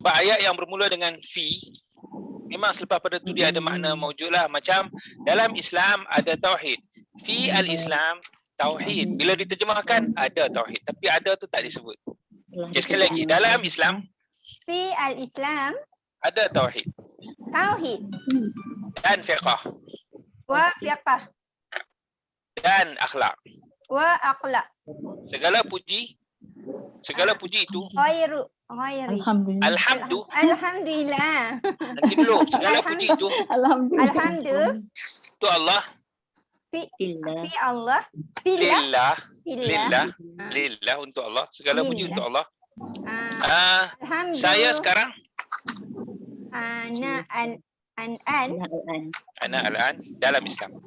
Sebab ayat yang bermula dengan fi, memang selepas pada tu dia ada makna maujud lah. Macam dalam Islam ada tauhid. Fi al-Islam tauhid. Bila diterjemahkan ada tauhid, tapi ada tu tak disebut. Okay, sekali lagi, dalam Islam Fi al-Islam ada tauhid tauhid dan fiqh wa fiqh dan akhlak. wa akhlak. Segala puji itu Ghairu. Alhamdulillah. Alhamdulillah. nanti dulu. Segala puji itu Alhamdulillah. tu Allah. Fi Allah. Fillah. Lillah untuk Allah. Segala puji untuk Allah. Alhamdulillah. Saya sekarang Ana al-an dalam Islam.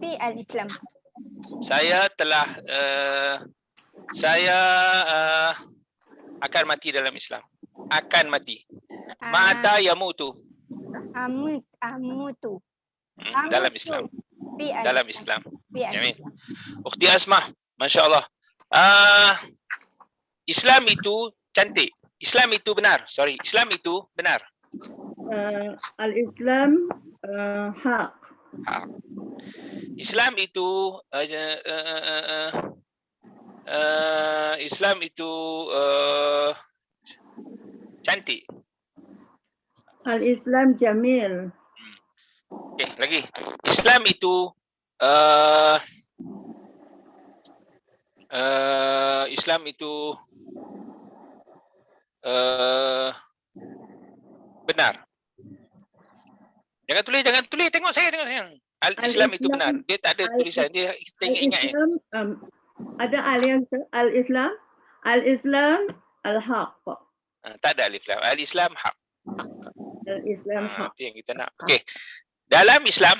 fi al-Islam. Saya telah akan mati dalam Islam. Akan mati. Mata yamutu. Amutu. Dalam Islam. Fi al- Dalam Islam. fi al- Jamin. Ukhti Asmah, masya-Allah. Islam itu cantik. Islam itu benar. Sorry, Islam itu benar. Al-Islam hak. Islam itu Islam itu cantik. Al-Islam jamil. Okay, lagi. Islam itu Islam itu benar. Jangan tulis, tengok saya. Al-Islam itu benar. Dia tak ada tulisan, dia kita ingat ya. Ada al-Islam, al-haq. Tak ada alif lam. Al-Islam hak. Al-Islam haq. Itu yang kita nak. Okey. Dalam Islam,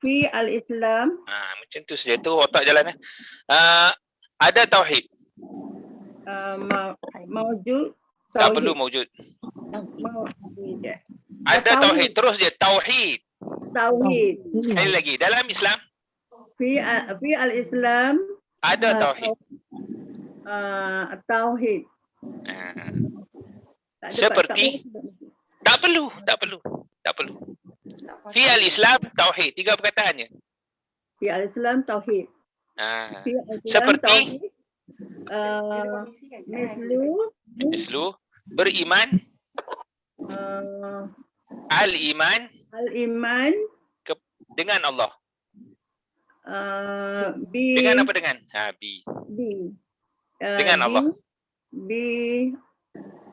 Fi al-Islam macam tu saja tu otak jalan ada tauhid. mawjud. Tak perlu mawjud. Ada tauhid. Terus dia tauhid. Tauhid. Sekali lagi, dalam Islam Fi al-Islam ada tauhid. Tauhid. Seperti tak perlu. Fi al-Islam tauhid. 3 perkataannya. Fi al-Islam tauhid. Fi al-Islam Seperti tauhid. mislu beriman, al-iman Al-iman dengan Allah. Dengan apa dengan? Bi. Dengan Allah.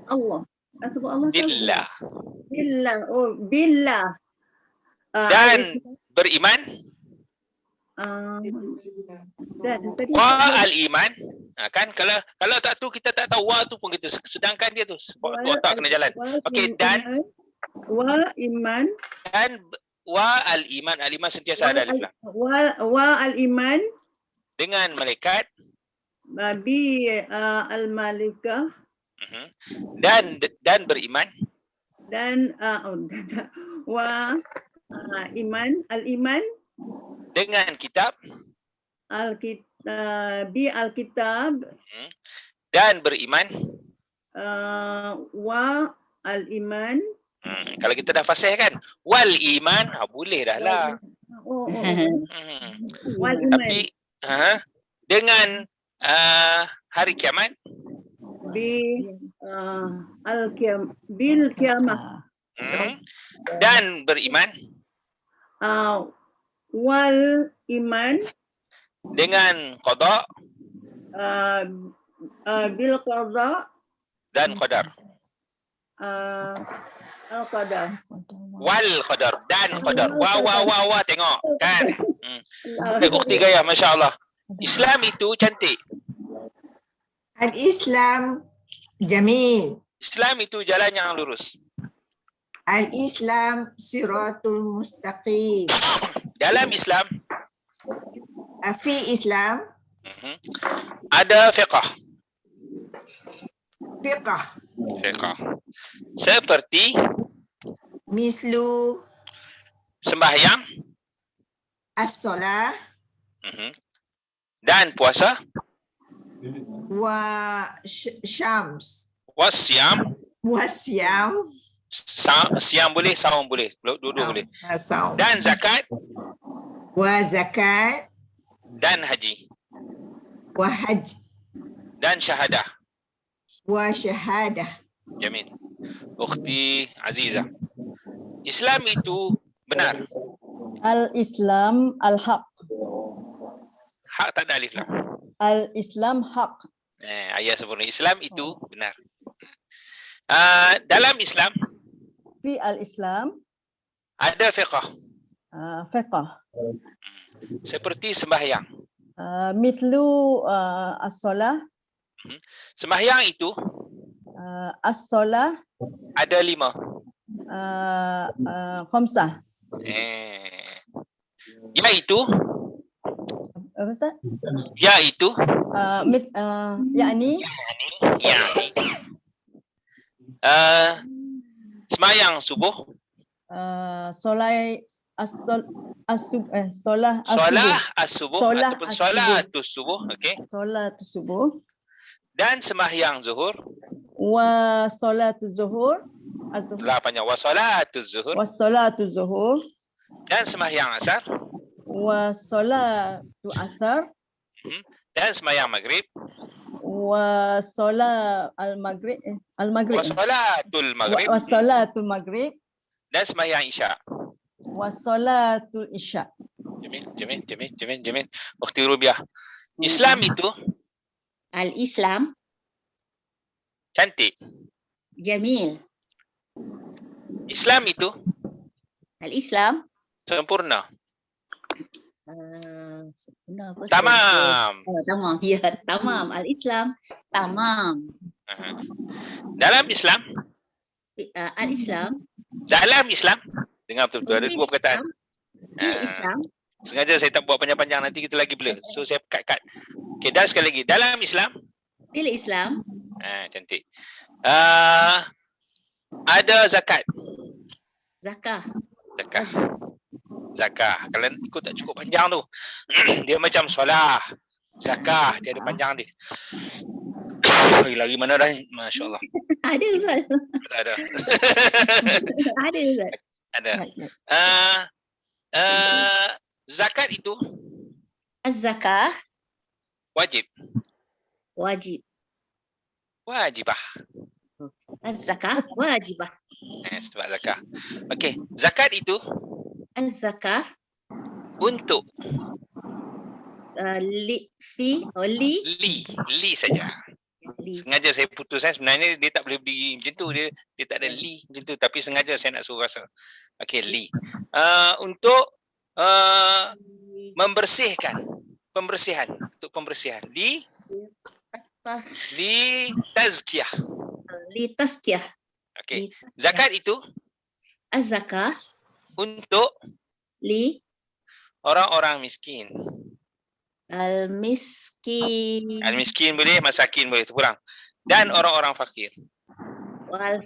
Allah. Sebut Allah. Billah. Billah. Dan beriman. Dan Wa al-iman. Kan kalau tak tu kita tak tahu wa tu pun kita sedangkan dia tu otak kena jalan. Okey, dan wa iman dan wa al-iman. Al-iman sentiasa ada alif lam. Wa al-iman dengan malaikat. Bi al-malaikah. Dan beriman. Dan wa iman al-iman dengan kitab. Bi al-kitab. Dan beriman. Wa al-iman. Kalau kita dah fasih kan, wal iman, boleh dah lah. Wal iman. Tapi dengan hari kiamat. Bil kiamah. Dan beriman. Wal iman. Dengan qada. Bil qada. Dan qadar. Al-qadar. Wal qadar. Dan qadar. Wah, tengok kan. Bukti gaya, Masya Allah. Islam itu cantik. Al-Islam jamil. Islam itu jalan yang lurus. Al-Islam siratul mustaqim. Dalam Islam. Fi Islam. Ada fiqh. Seperti mislu sembahyang, as-salah, dan puasa, wa syams, wasyam, Wasyam. Siam boleh, saum boleh. Dua-dua boleh. Saum. Dan zakat Wa zakat. dan haji Wa haj. dan syahadah. Wa syahadah. Jamil. Ukhti Aziza. Islam itu benar. Al-Islam al-haq. Hak tak ada alif lam. Al-Islam haq. Ayat sempurna. Islam itu benar. Dalam Islam Fi al-Islam ada fiqh fiqh. seperti sembahyang. Mithlu as-salah. Sembahyang itu As-salah ada 5. khamsah. Iaitu Apa Ustaz? iaitu yakni sembahyang subuh, solat solah solah as-subuh Solah ataupun as-subuh. solatus subuh, okey, solat subuh dan sembahyang zuhur. wa solatu zuhur az-zuhur Lah panjang wa solatus zuhur wa solatu zuhur dan sembahyang asar wa solatu asar dan sembahyang maghrib wa solat al-maghrib wa solatul maghrib wa salatul maghrib dan sembahyang isya. wa salatul isya. Jamil. Ukhti Rubiah. Islam itu Al-Islam cantik. jamil. Islam itu Al-Islam sempurna. Apa Tamam. tamam. Ya, tamam. Al-Islam tamam. Dalam Islam, Al-Islam dengar betul-betul ada dua perkataan. Islam Sengaja saya tak buat panjang-panjang, nanti kita lagi blur. So saya cut. Okey, dan sekali lagi. Dalam Islam, bil Islam cantik. Ada zakat. Zakah. Kalau ikut tak cukup panjang tu. Dia macam solah. Zakah, dia ada panjang dia. Lagi mana dah? Masya-Allah. Ada Ustaz. Tak ada. Ada Ustaz. Ada. Zakat itu Az-zakah wajib. Wajibah. Az-zakah wajibah. Sebab zakah. Okey, zakat itu Az-zakah untuk li saja. Sengaja saya putus, sebenarnya dia tak boleh berdiri macam tu, dia tak ada li macam tu, tapi sengaja saya nak suruh rasa. Okey, li. Untuk pembersihan. Li tazkiyah. Okey. Zakat itu Az-zakah untuk li orang-orang miskin. al-miskin Al-miskin boleh, masakin boleh, tu kurang. Dan orang-orang fakir. wal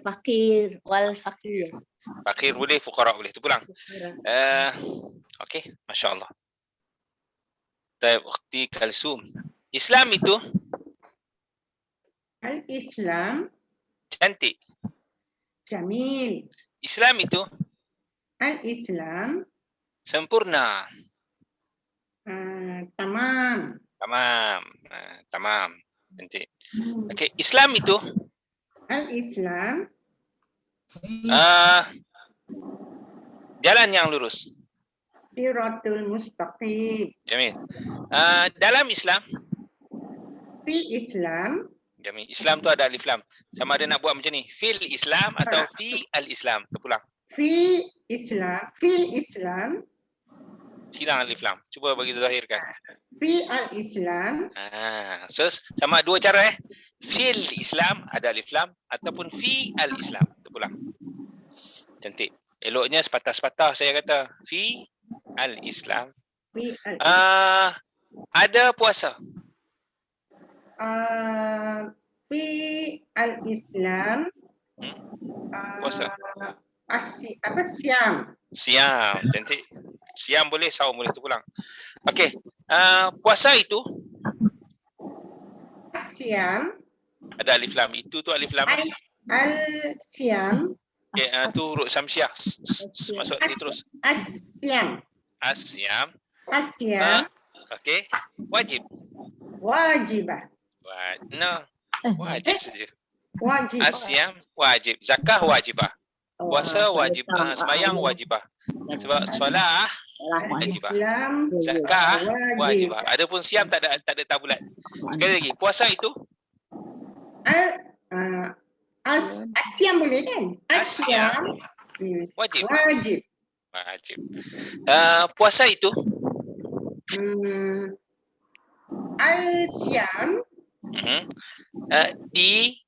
fakir Fakir boleh, fuqara boleh, tu kurang. Okey, masya-Allah. Baik, Ukhti Kalsum. Islam itu Al-Islam cantik. jamil. Islam itu Al-Islam sempurna. tamam. Tamam. Cantik. Okey, Islam itu Al-Islam jalan yang lurus. siratul mustaqim. Jamil. Dalam Islam, Fi Islam Jamil. Islam tu ada alif lam. Sama ada nak buat macam ni, fil Islam atau fi al-Islam. Terpulang. Fi Fil Islam Hilang alif lam. Cuba bagi zahirkan. Fi al-Islam So sama dua cara Fil Islam ada alif lam ataupun fi al-Islam. Terpulang. Cantik. Eloknya sepatah-sepatah saya kata. Fi al-Islam. Fi al Ada puasa. Fi al-Islam Puasa. Siam. Siam. Cantik. Siam boleh, saum boleh, terpulang. Okey. Puasa itu Siam ada alif lam. Itu tu alif lam. Al-Siam. Okey, tu huruf Syamsiah. Masuk ni terus. As-Siam. Asyam. As-Siam. Okey. Wajib. Wajibah. No. Wajib saja. Wajib. Asyam wajib. Zakah wajibah. Puasa wajib. Sembahyang wajibah. Sebab solat wajibah. Islam Zakah wajibah. Adapun siam tak ada tabulat. Sekali lagi, puasa itu Asyam boleh kan? Asyam wajib. wajib. Wajib. Puasa itu Al-Siam di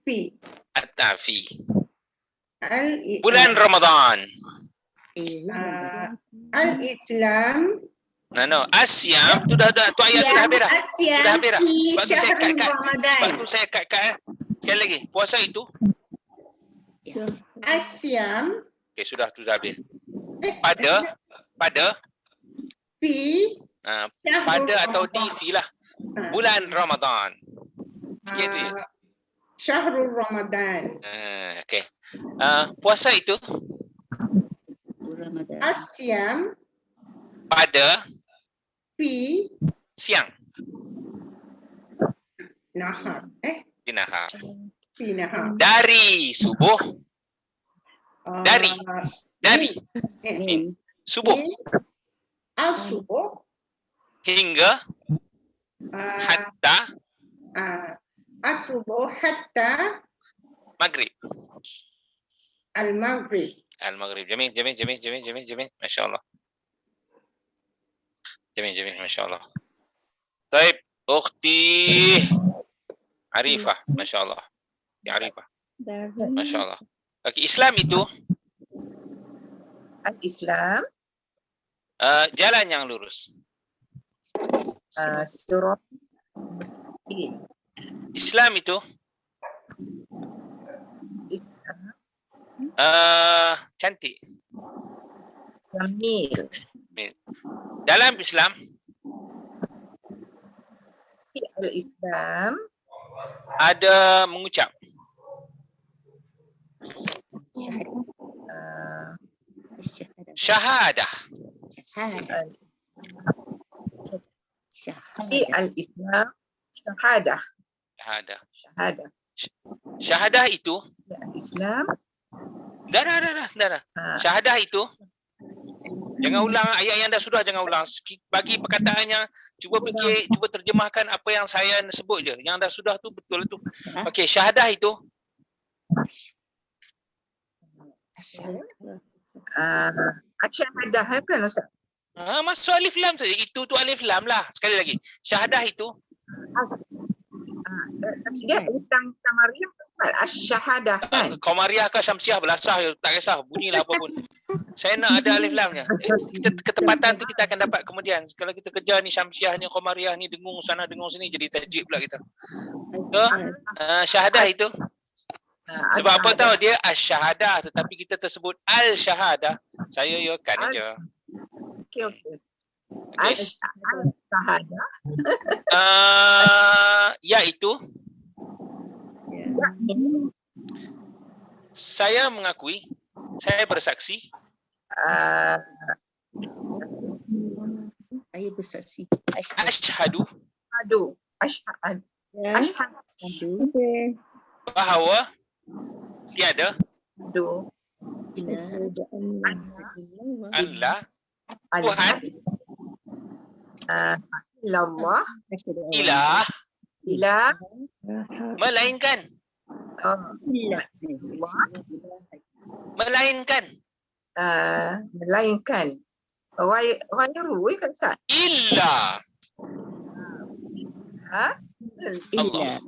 fi Atafi. Al- Bulan Ramadan. Al-Islam. No. Asyam tu dah tu ayat tu dah habis dah. Asyam Dah habis dah. fi Sebab tu saya syahrul kat. Ramadan. Sebab tu saya kat. Sekali lagi, puasa itu. Asyam Okey, sudah tu dah habis. Pada fi syahrul pada atau di Ramadan. fi lah. Bulan Ramadan. Okey tu ya. Syahrul Ramadan. Okey. Puasa itu Asyam pada fi siang. nahar. Di nahar. Fi nahar. Dari subuh. Dari subuh Al-subuh hingga hatta as-subuh hatta maghrib. al-maghrib. Al-maghrib. Jamil. Masya-Allah. Jamil. Masya-Allah. Baik, ukhti Arifah. Masya-Allah. Ya Arifah. Masya-Allah. Okey, Islam itu Al-Islam jalan yang lurus. surat Islam itu Islam cantik. jamil Dalam Islam al-Islam ada mengucap syahadah. al-Islam syahadah Syahadah itu Islam dah. Syahadah itu jangan ulang ayat yang dah sudah, jangan ulang. Bagi perkataannya, cuba terjemahkan apa yang saya sebut je. Yang dah sudah tu betul tu. Okey, syahadah itu syahadah kan Ustaz? masuk alif lam saja. Itu tu alif lam lah. Sekali lagi. Syahadah itu dia hutang Maryam syahadah kan? Qamariyah ke Syamsiah belasah, tak kisah bunyilah apa pun. Saya nak ada alif lamnya. Ketepatan tu kita akan dapat kemudian. Kalau kita kejar ni Syamsiah ni, Qamariyah ni, dengung sana dengung sini, jadi tajwid pula kita. So, syahadah itu sebab apa tahu dia asy-syahadah, tetapi kita tersebut al-syahadah. Saya yakan aja. Okey. Syahadah iaitu saya mengakui, saya bersaksi asyhadu bahawa tiada Allah Tuhan ilallah ilah melainkan ghairu kan Ustaz? illa Allah.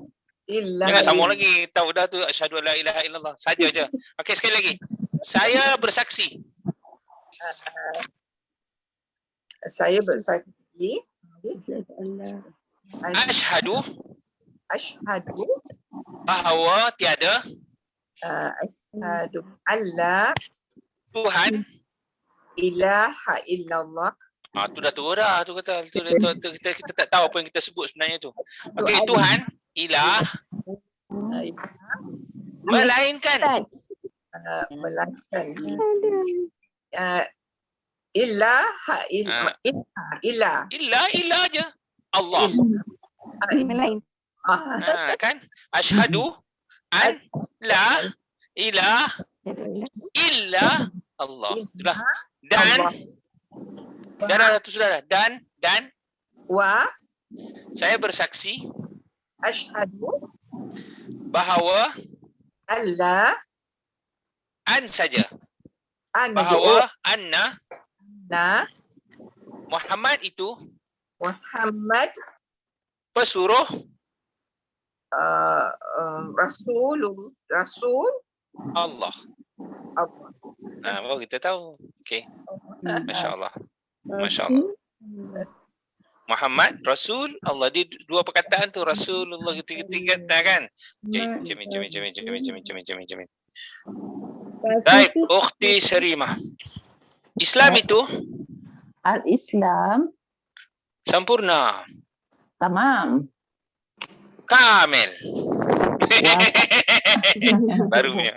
Illa Jangan sambung lagi. Tahu dah tu asyhadu alla ilaha illallah. Saja je. Okey, sekali lagi. Saya bersaksi. Saya bersaksi Asyhadu bahawa tiada Allah Tuhan ilaha illallah Tu dah tu kata kita tak tahu apa yang kita sebut sebenarnya tu. Okey, Tuhan, ilah, melainkan. Melainkan. Ilah. Ilah je. Allah. Melain. Kan? Asyhadu an la ilaha illa Allah. Itulah. Dan Wa saya bersaksi asyhadu bahawa alla saja. anna Bahawa anna Muhammad itu Muhammad pesuruh Rasul Allah. Baru kita tahu. Okey. Masya-Allah. Masya-Allah. Muhammad Rasul Allah, dia dua perkataan tu, Rasulullah ketiga kan. Okey, jom. Baik, ukhti Sarimah. Islam itu Al-Islam sempurna, tamam. kamil. Barunya.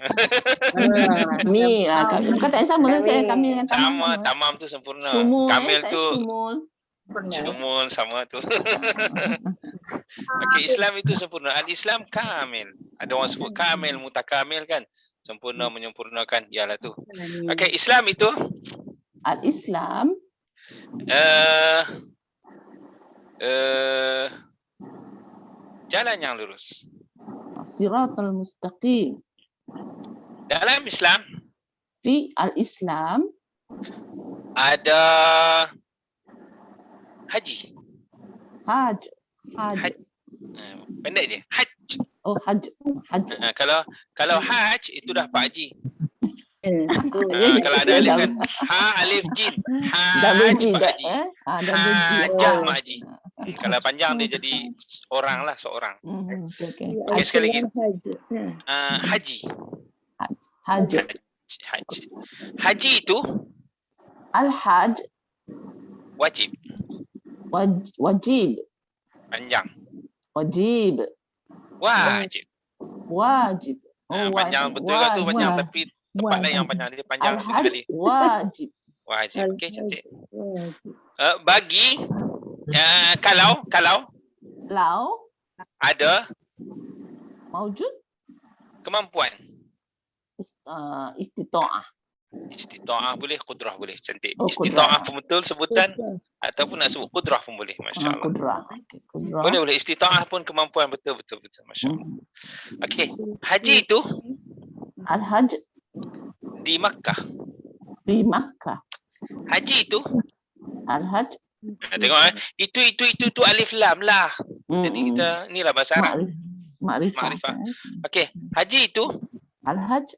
Kata yang sama saya, kami dengan Sama, tamam tu sempurna. Sumul, Kamil saya tu sumul. sumul, sama tu. Okey, Islam itu sempurna. Al-Islam kamil. Ada orang sebut kamil, mutakamil kan. Sempurna, menyempurnakan. Yalah tu. Okey, Islam itu Al-Islam jalan yang lurus. Siratal mustaqim. Dalam Islam Fi al-Islam ada haji. haj. Pendek je, haj. Oh, haj. Kalau haj itu dah Pak Haji. Aku Kalau ada alif kan, ha alif jim. double Haj G Pak dah, Haji. double G. Hajah Mak Haji. Kalau panjang dia jadi orang lah, seorang. Okay. Okey, sekali lagi. Haji. Haj. Haji itu Al-haj wajib. wajib. Panjang. Wajib. Wajib. Wajib. Panjang betul lah tu, panjang, tapi tempat lain yang panjang, dia panjang Al-haj sekali. wajib. Wajib. Okey, cantik. Bagi kalau Lau ada maujud kemampuan, istita'ah. istita'ah boleh, qudrah boleh, cantik. Oh, Istita'ah pun betul sebutan, ataupun nak sebut qudrah pun boleh, masya-Allah. Qudrah. Qudrah. Boleh, istita'ah pun kemampuan, betul, masya-Allah. Okey, haji itu Al-haj di Makkah. di Makkah. Haji itu Al-haj tengok itu alif lam lah. Jadi kita inilah bahasa Arab. Ma'rifah. Okey, haji itu Al-haj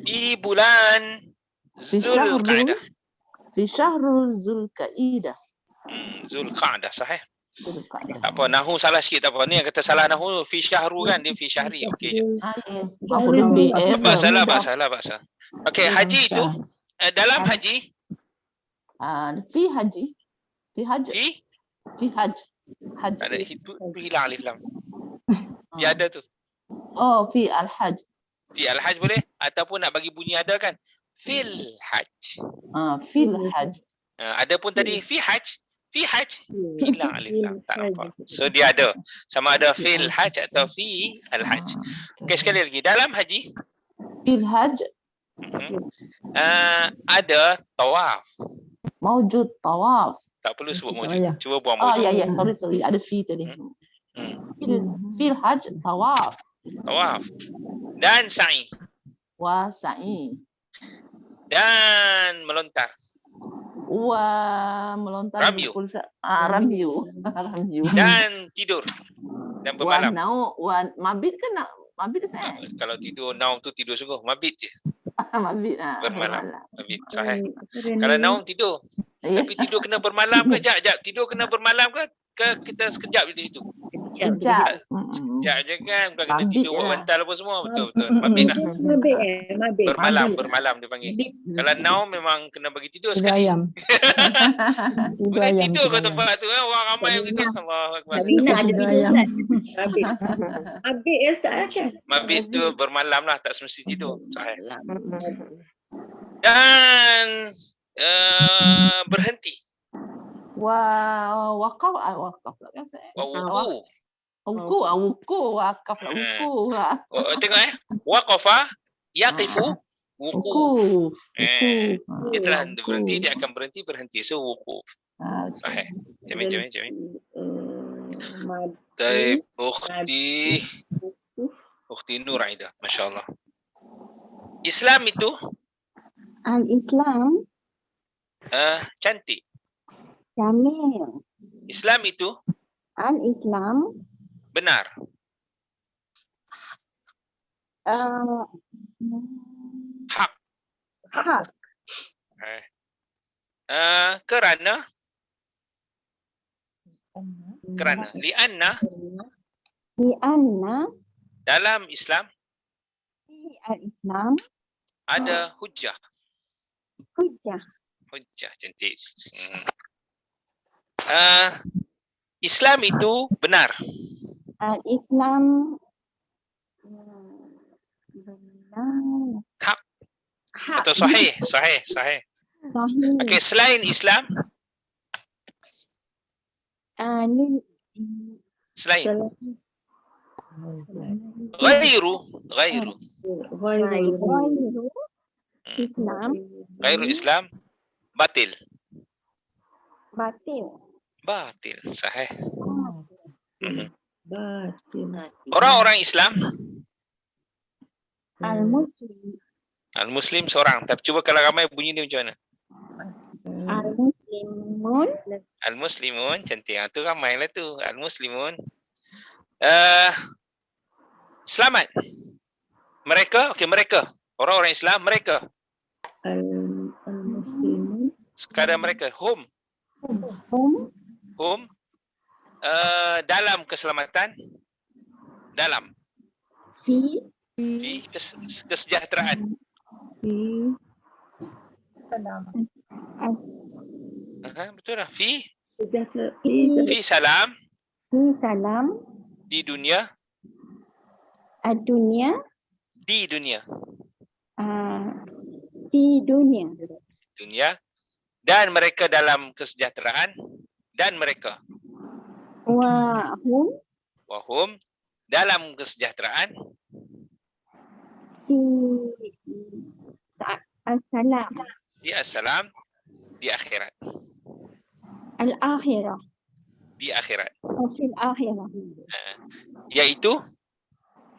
di bulan Zulqa'dah. fi syahrul Zulqa'dah. Zulqa'dah, sahih. Tak apa, nahu salah sikit tak apa. Ni yang kata salah nahu fi syahru kan, dia fi syahri. Okey je. Apa lebih Salah. Okey, haji itu dalam haji fi haji. Fi haj. fi Haj. ada itu hilang alif lam. Dia ada tu. Oh, fi al-haj. Fi al-haj boleh, ataupun nak bagi bunyi ada kan. Fil haj. Fil haj. Ada pun tadi fi haj hilang alif lam, tak nampak. So dia ada, sama ada fil haj atau fi al-haj. Okey, sekali lagi, dalam haji Fil haj ada tawaf. maujud tawaf. Tak perlu sebut mawjud. Cuba buang mawjud. Ya, sorry. Ada fi tadi. Fil haj tawaf. Tawaf. Dan sa'i. Wa sa'i. Dan melontar. Wa melontar. Ramyu. Ramyu. Dan tidur. Dan Wa bermalam. mabit kan nak mabit saya. Kalau tidur, naum tu tidur sungguh. Mabit je. Mabit. Bermalam. Mabit, sahih. Kalau naum tidur. Tapi tidur kena bermalam ke? Jap. Tidur kena bermalam ke? ke kita sekejap di situ? Sekejap. Sekejap je kan, bukan kena Mabit tidur je buat lah. bantal apa semua. Betul. Mabit lah. Mabit. Bermalam dia panggil. Kalau now memang kena bagi tidur Tidur sekali. ayam. Tidur Boleh ayam. tidur kat tidur ayam. tempat tu kan, orang ramai begitu. Allahu akbar. Tidur ayam. Mabit. Mabit ya Ustaz kan? Mabit tu bermalam lah, tak semesti tidur. Sahih. Dan berhenti. Wakaf lah kan Ustaz? Wuku, wakaf lah, wuku lah. Tengok waqafa yaqifu wuquf. Dia telah berhenti, dia akan berhenti. So wuquf. Sahih. Jamil. Baik, Ukhti Nur Aida, masya-Allah. Islam itu Al-Islam cantik. jamil. Islam itu Al-Islam benar. Hak. hak. Kerana lianna Lianna dalam Islam al-Islam ada hujjah. hujjah. Hujjah, cantik. Islam itu benar. Al-Islam benar. Hak Hak. atau sahih. Sahih. Okey, selain Islam, selain ghairu Islam ghairu Islam batil. batil. Sahih. Orang-orang Islam Al-Muslim Al-Muslim seorang. Tapi cuba kalau ramai bunyi ni macam mana? Al-Muslimun Al-Muslimun, cantik. Tu ramai lah tu. Al-Muslimun. Selamat. Mereka, mereka. Orang-orang Islam, mereka. Al-Muslimun Sekadar mereka. Hum. Dalam keselamatan. Dalam. fi Kesejahteraan. Betul lah. Fi salam. salam Di dunia. ad-dunya Di dunia. di dunia Dunia. Dan mereka dalam kesejahteraan. Dan mereka. Wahum. Dalam kesejahteraan. Assalam Di assalam. Di akhirat. al-akhirah Di akhirat. fil akhirah Iaitu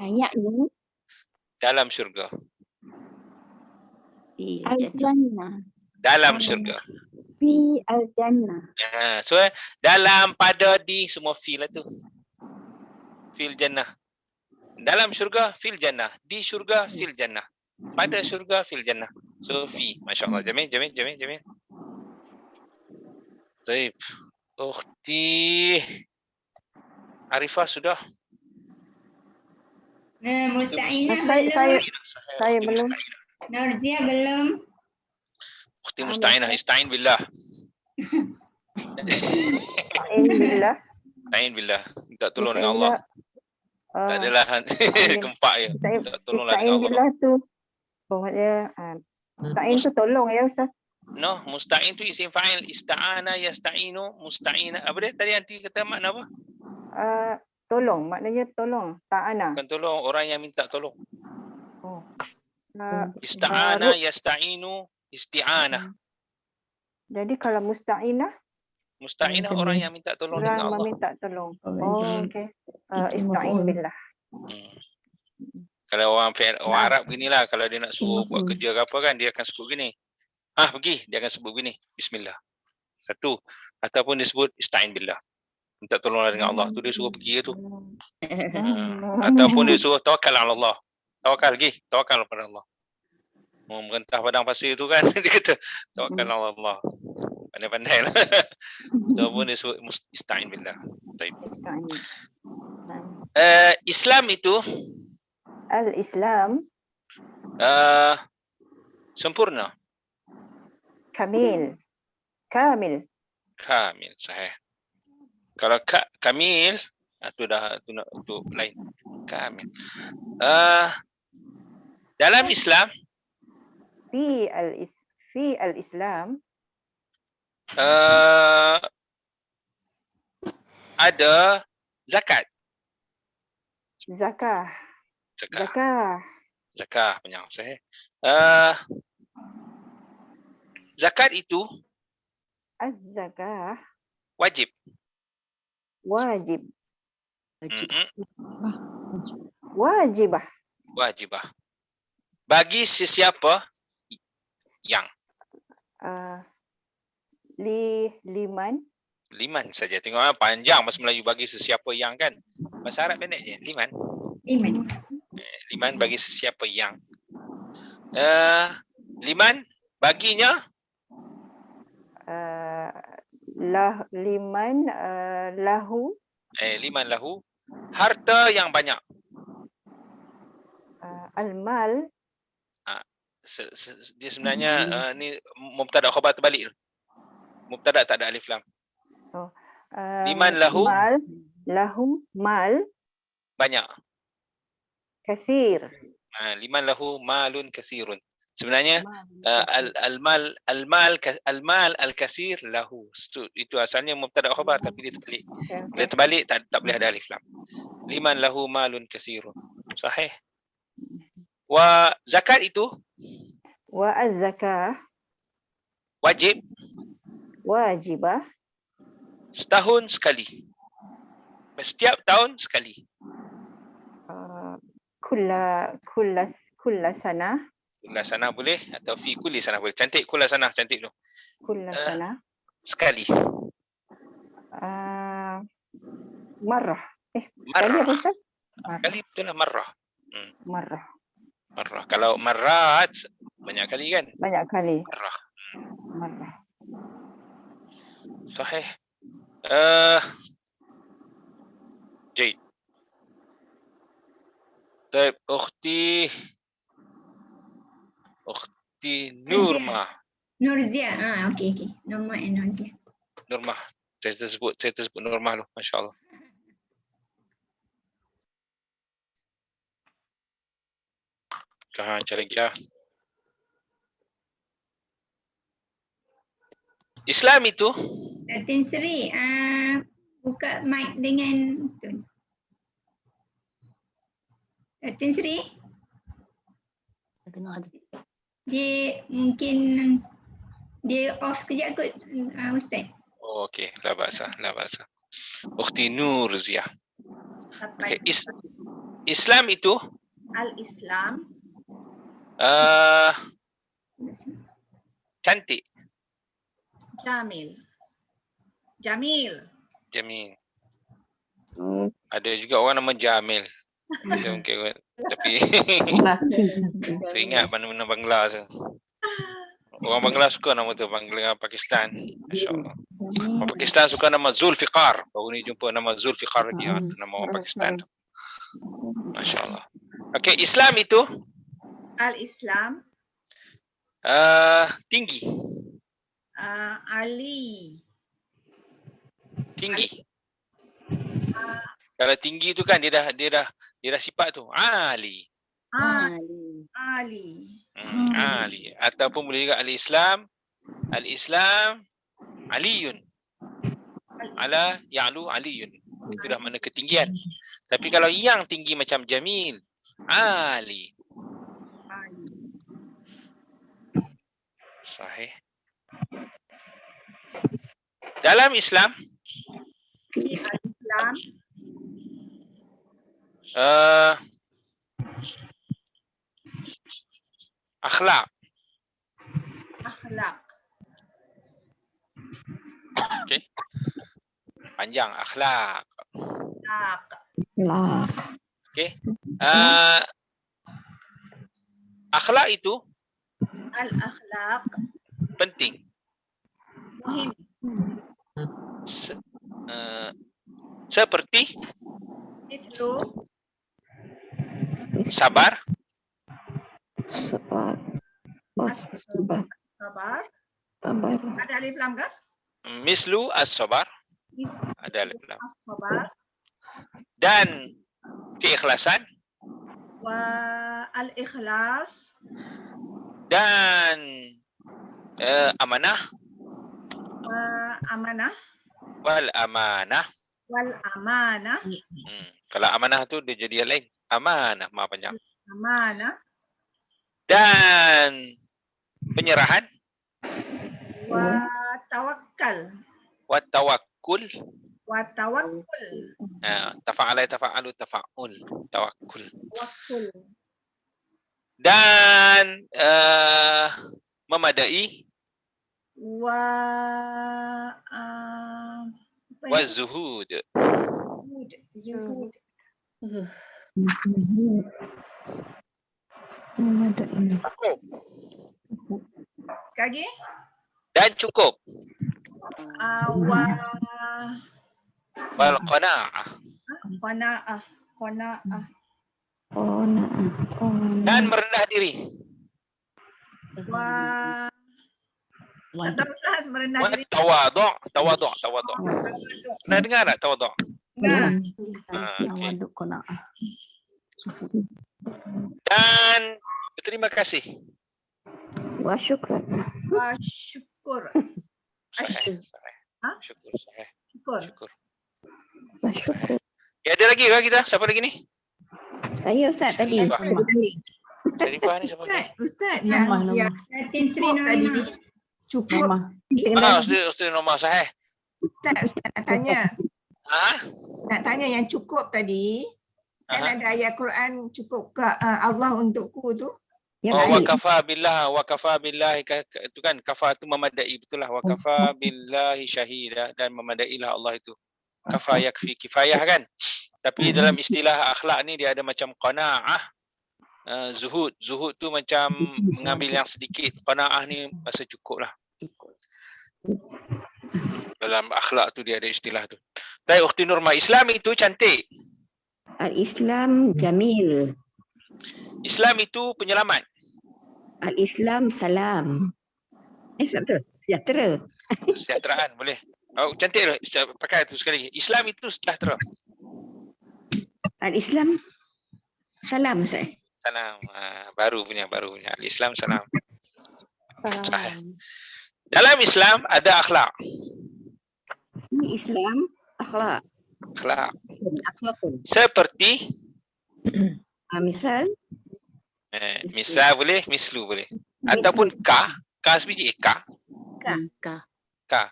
yakni dalam syurga. al-jannah Dalam syurga. fi al-jannah So dalam, pada, di, semua fil lah tu. Fil jannah. Dalam syurga, fil jannah. Di syurga, fil jannah. Pada syurga, fil jannah. So fi. Masya Allah. Jamil. Baik. Ukhti Arifah sudah. Musta'inah Saya belum. Nurzia belum. Ukhti Musta'inah. Ista'in billah. Alhamdulillah. Ista'in billah. Minta tolong dengan Allah. Tak adalah gempak je. Minta tolonglah dengan Allah. Alhamdulillah tu. Pokoknya Musta'in tu tolong ya Ustaz. No, musta'in tu isim fa'il. Ista'ana yasta'inu musta'ina. Apa dia tadi nanti kata makna apa? Tolong, maknanya tolong. Ta'ana. Bukan tolong, orang yang minta tolong. Ista'ana. Ista'ana yasta'inu isti'anah. Jadi kalau musta'inah, Musta'inah orang yang minta tolong dengan orang Allah. meminta tolong. Okey. Ista'in billah. Kalau orang Arab beginilah, kalau dia nak suruh buat kerja ke apa kan, dia akan sebut gini. Pergi, dia akan sebut gini. Bismillah. Satu. Ataupun dia sebut ista'in billah. Minta tolonglah dengan Allah. Tu dia suruh pergi tu. Ataupun dia suruh tawakal ala Allah. Tawakal lagi. Tawakal kepada Allah. Merentah padang pasir tu kan. Dia kata tawakal ala Allah. Pandai-pandai lah. Ataupun disebut ista'in billah. Baik. Ista'in. Islam itu Al-Islam sempurna. kamil. Kamil, sahih. Kalau kamil itu dah itu lain. Kamil. Dalam Islam Fi al-Islam ada zakat. zakah. Zakah panjang sahih. Zakat itu Az-zakah wajib. wajib. Wajib. Wajibah. Bagi sesiapa yang Liman saja. Tengok panjang bahasa Melayu bagi sesiapa yang kan. Bahasa Arab pendek je. Liman bagi sesiapa yang. Liman baginya liman lahu liman lahu harta yang banyak. al-mal Dia sebenarnya ni mubtada khabar terbalik. Mubtada tak ada alif lam. Liman lahu mal banyak. kathir. Liman lahu malun kathirun. Sebenarnya al-mal al-kasir lahu. Itu asalnya mubtada khabar tapi dia terbalik. Bila terbalik tak boleh ada alif lam. Liman lahu malun kathirun. Sahih. Wa zakat itu Wa az-zakah wajibah setahun sekali. Setiap tahun sekali. kulla sana Kulla sana boleh atau fi kulli sana boleh. Cantik kulla sana, cantik tu. kulla sana Sekali. marrah. Sekali apa Ustaz? Sekali betul lah marrah. Marrah. Marrah. Kalau marrat banyak kali kan? Banyak kali. Marrah. Marrah. Sahih. Jayid. Baik, ukhti Nurma. Nurzia. Okey. Nama Nurzia. Nurma. Saya tersebut Nurma lu, masya-Allah. Cari lagi lah. Islam itu Datin Sri, buka mic dengan tu. Datin Sri, dia mungkin dia off sekejap kot, Ustaz. oh, okey, la ba'sa. Ukhti Nurzia. Okey, Islam itu Al-Islam cantik. Jamil. Jamil. Ada juga orang nama Jamil. Itu mungkin tapi teringat mana-mana Bangla tu. Orang Bangla suka nama tu, Bangla Pakistan. Masya-Allah. Orang Pakistan suka nama Zulfiqar. Baru ni jumpa nama Zulfiqar lagi, nama orang Pakistan tu. Masya-Allah. Okey, Islam itu Al-Islam tinggi. Ali. Tinggi. Kalau tinggi tu kan dia dah sifat tu. Ali. Ali. Ataupun boleh juga al-Islam aliyun. Ala ya'lu aliyun. Itu dah makna ketinggian. Tapi kalau yang tinggi macam Jamil, Ali. Sahih. Dalam Islam akhlak. Okey. Panjang akhlak. Okey. Akhlak itu Al-akhlaq penting. Muhim. Seperti Mithlu. sabar, Sabar. Sabar. Sabar. Ada alif lam kah? mislu as-sabar, ada alif lam. Sabar. Dan keikhlasan Wa al-ikhlas. dan amanah Wa amanah. wal amanah. Wal amanah. Kalau amanah tu dia jadi yang lain. Amanah maha panjang. Amanah. Dan penyerahan Wa tawakkal. wa tawakkul. Wa tawakkul. Tafa'ala tafa'alu tafa'ul. Tawakkul. Tawakkul. Dan memadai Wa wa zuhud. Zuhud. Sekali. Dan cukup. Wa Wal qanaah. qanaah. Qanaah. Oh, nah. Dan merendah diri. Wa tak usah merendah Wa diri. tawadhu'. Tawadhu'. Pernah dengar tak tawadhu'? Enggak. Okey. Waduk qanaah. Dan berterima kasih. Wa syukur. Wa syukur. Sahih. Ha? Syukur. Sahih. Syukur. Syukur. Wa syukur. Ya, ada lagi ke kita? Siapa lagi ni? Saya Ustaz tadi. Syarifah ni siapa lagi? Ustaz Lemah, yang Latin Sri cukup tadi Norma. cukup. Lemah. Ustaz Nomor Sahih. Ustaz nak tanya. Ha? Nak tanya yang cukup tadi. Kan Aha. ada ayat Quran cukup ke Allah untukku tu. Yang Oh, wa alif. kafa billahi itu kan kafa tu memadai, betul lah. Wa kafa billahi syahida, dan memadailah Allah itu. Kafa yakfi, kifayah kan. Tapi dalam istilah akhlak ni dia ada macam qanaah, zuhud. Zuhud tu macam mengambil yang sedikit. Qanaah ni rasa cukup lah. Dalam akhlak tu dia ada istilah tu. Baik, Ukhti Nurma, Islam itu cantik. Al-Islam jamil. Islam itu penyelamat. Al-Islam salam. Sejahtera. Kesejahteraan boleh. Oh, cantik lah. Pakai tu sekali lagi. Islam itu sejahtera. Al-Islam salam Ustaz. Salam. Baru punya. Al-Islam salam. Sahih. Dalam Islam ada akhlak. Di Islam akhlak. Akhlak. Akhlakun. Seperti Misal misal boleh, mislu boleh. Ataupun ka. Ka sebiji ka. Ka. Ka.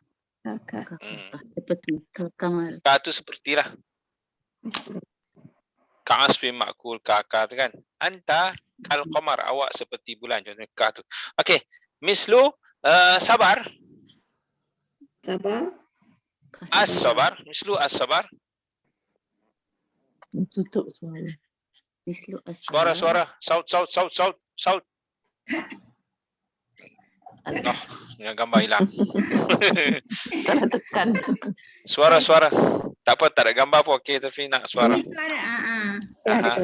Seperti kamar. Ka tu sepertilah. Ka asfi makul ka tu kan. Anta kal qamar, awak seperti bulan, contohnya ka tu. Okey, mislu sabar. sabar. As-sabar, mislu as-sabar. Tutup suara. Mislu as. Suara, saut. Oh, yang gambar hilang. Tak nak tekan. Suara. Tak apa, tak ada gambar pun okey, tapi nak suara. Suara. Aha.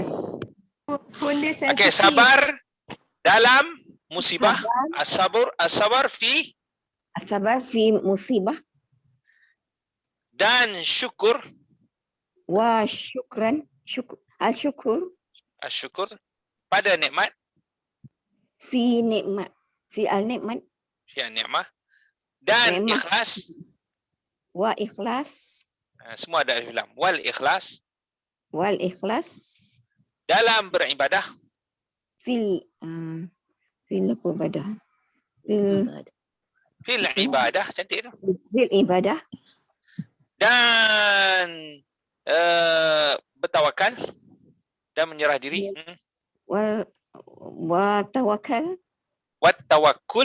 Phone dia Okey, sensitif. sabar dalam musibah. As-sabar fi, Sabar fi musibah dan syukur. wa syukran. Al-syukur Syukur pada nikmat, fi nikmat. Fi al-nikmat ya nikmah, dan Nikmat. ikhlas. wa ikhlas. Semua ada alif lam. Wal ikhlas Wal ikhlas dalam beribadah. fil apa ibadah? Fil ibadah, cantik tu. Fil ibadah Dan bertawakal dan menyerah diri. wa tawakkal. Wat tawakkul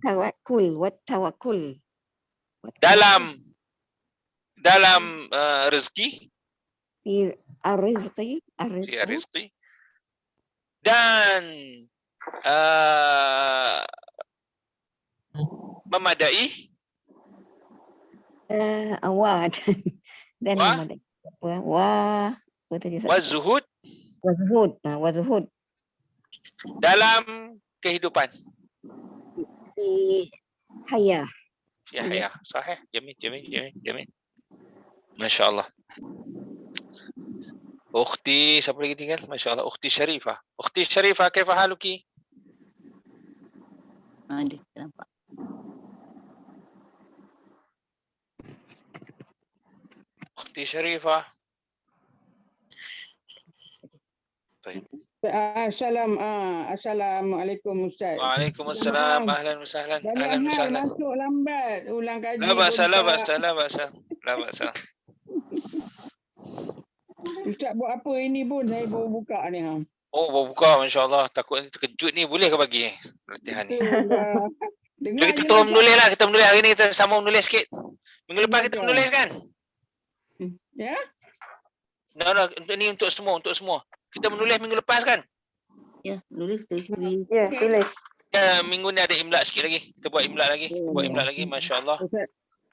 Tawakkul dalam rezeki, fi ar-rizqi fi rizqi, dan memadai Awad. Dan Wah? nama dia. Wah. Apa tadi? Wazuhud Wazhud. Wazhud. dalam kehidupan. Fi hayah. Ya, ya. Sahih. Jamil. Masya Allah. Ukhti, siapa lagi tinggal? Masya Allah. Ukhti Sharifah. Ukhti Sharifah, kaifa haluki? Ada nampak. Ukhti Sharifah. Baik. Assalamualaikum Ustaz. Waalaikumsalam. Ahlan wa sahlan. Ahlan wa sahlan. Masuk lambat ulang kaji. La ba'sa, la ba'sa, la ba'sa. La ba'sa. Ustaz buat apa ini pun saya baru buka ni. Oh, baru buka, Masya Allah. Takut ni terkejut ni. Boleh ke bagi latihan ni? Dengar Kita je tolong lah. menulis lah. Kita menulis. Hari ni kita sama menulis sikit. Minggu lepas kita menulis kan? Ya? No, ini untuk semua. Untuk semua. Kita menulis minggu lepas kan? Ya, nulis tu. Ya, tulis. Ya, minggu ni ada imla sikit lagi. Kita buat imla lagi. Masya Allah.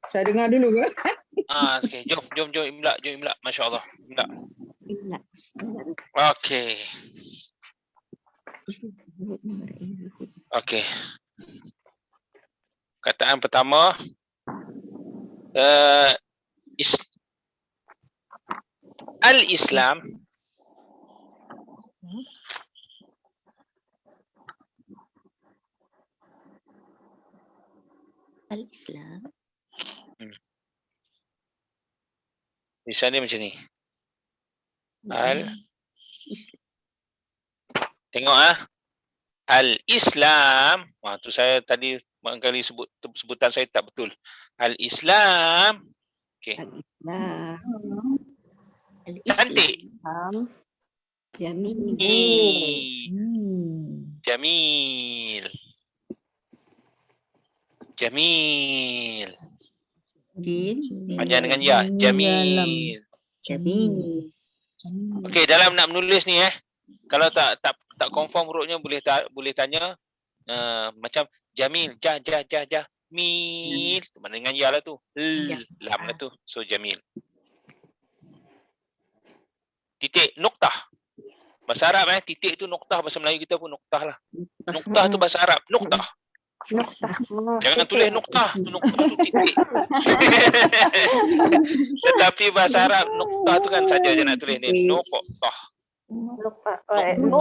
Saya dengar dulu ke? Okay. Jom imla. Masya Allah. Imla. Imla. Okay. Okay. Kataan pertama. Al-Islam. Al-Islam. Tulisan dia macam ni. Islam. Tengok Al-Islam. Tu saya tadi barangkali sebutan saya tak betul. Al-Islam. Okey. Nah. Cantik. Jamil. Jamil. Din. Panjang dengan ya. Jamil. Jamil. Okey, dalam nak menulis ni kalau tak confirm hurufnya boleh tanya macam Jamil, Mil. Mana dengan ya lah tu. Lam lah tu. So Jamil. Titik noktah. Bahasa Arab titik tu noktah, bahasa Melayu kita pun noktah lah. Noktah tu bahasa Arab, noktah. Jangan tulis noktah tu titik. Tetapi bahasa Arab noktah tu kan saja je nak tulis ni. Noktah.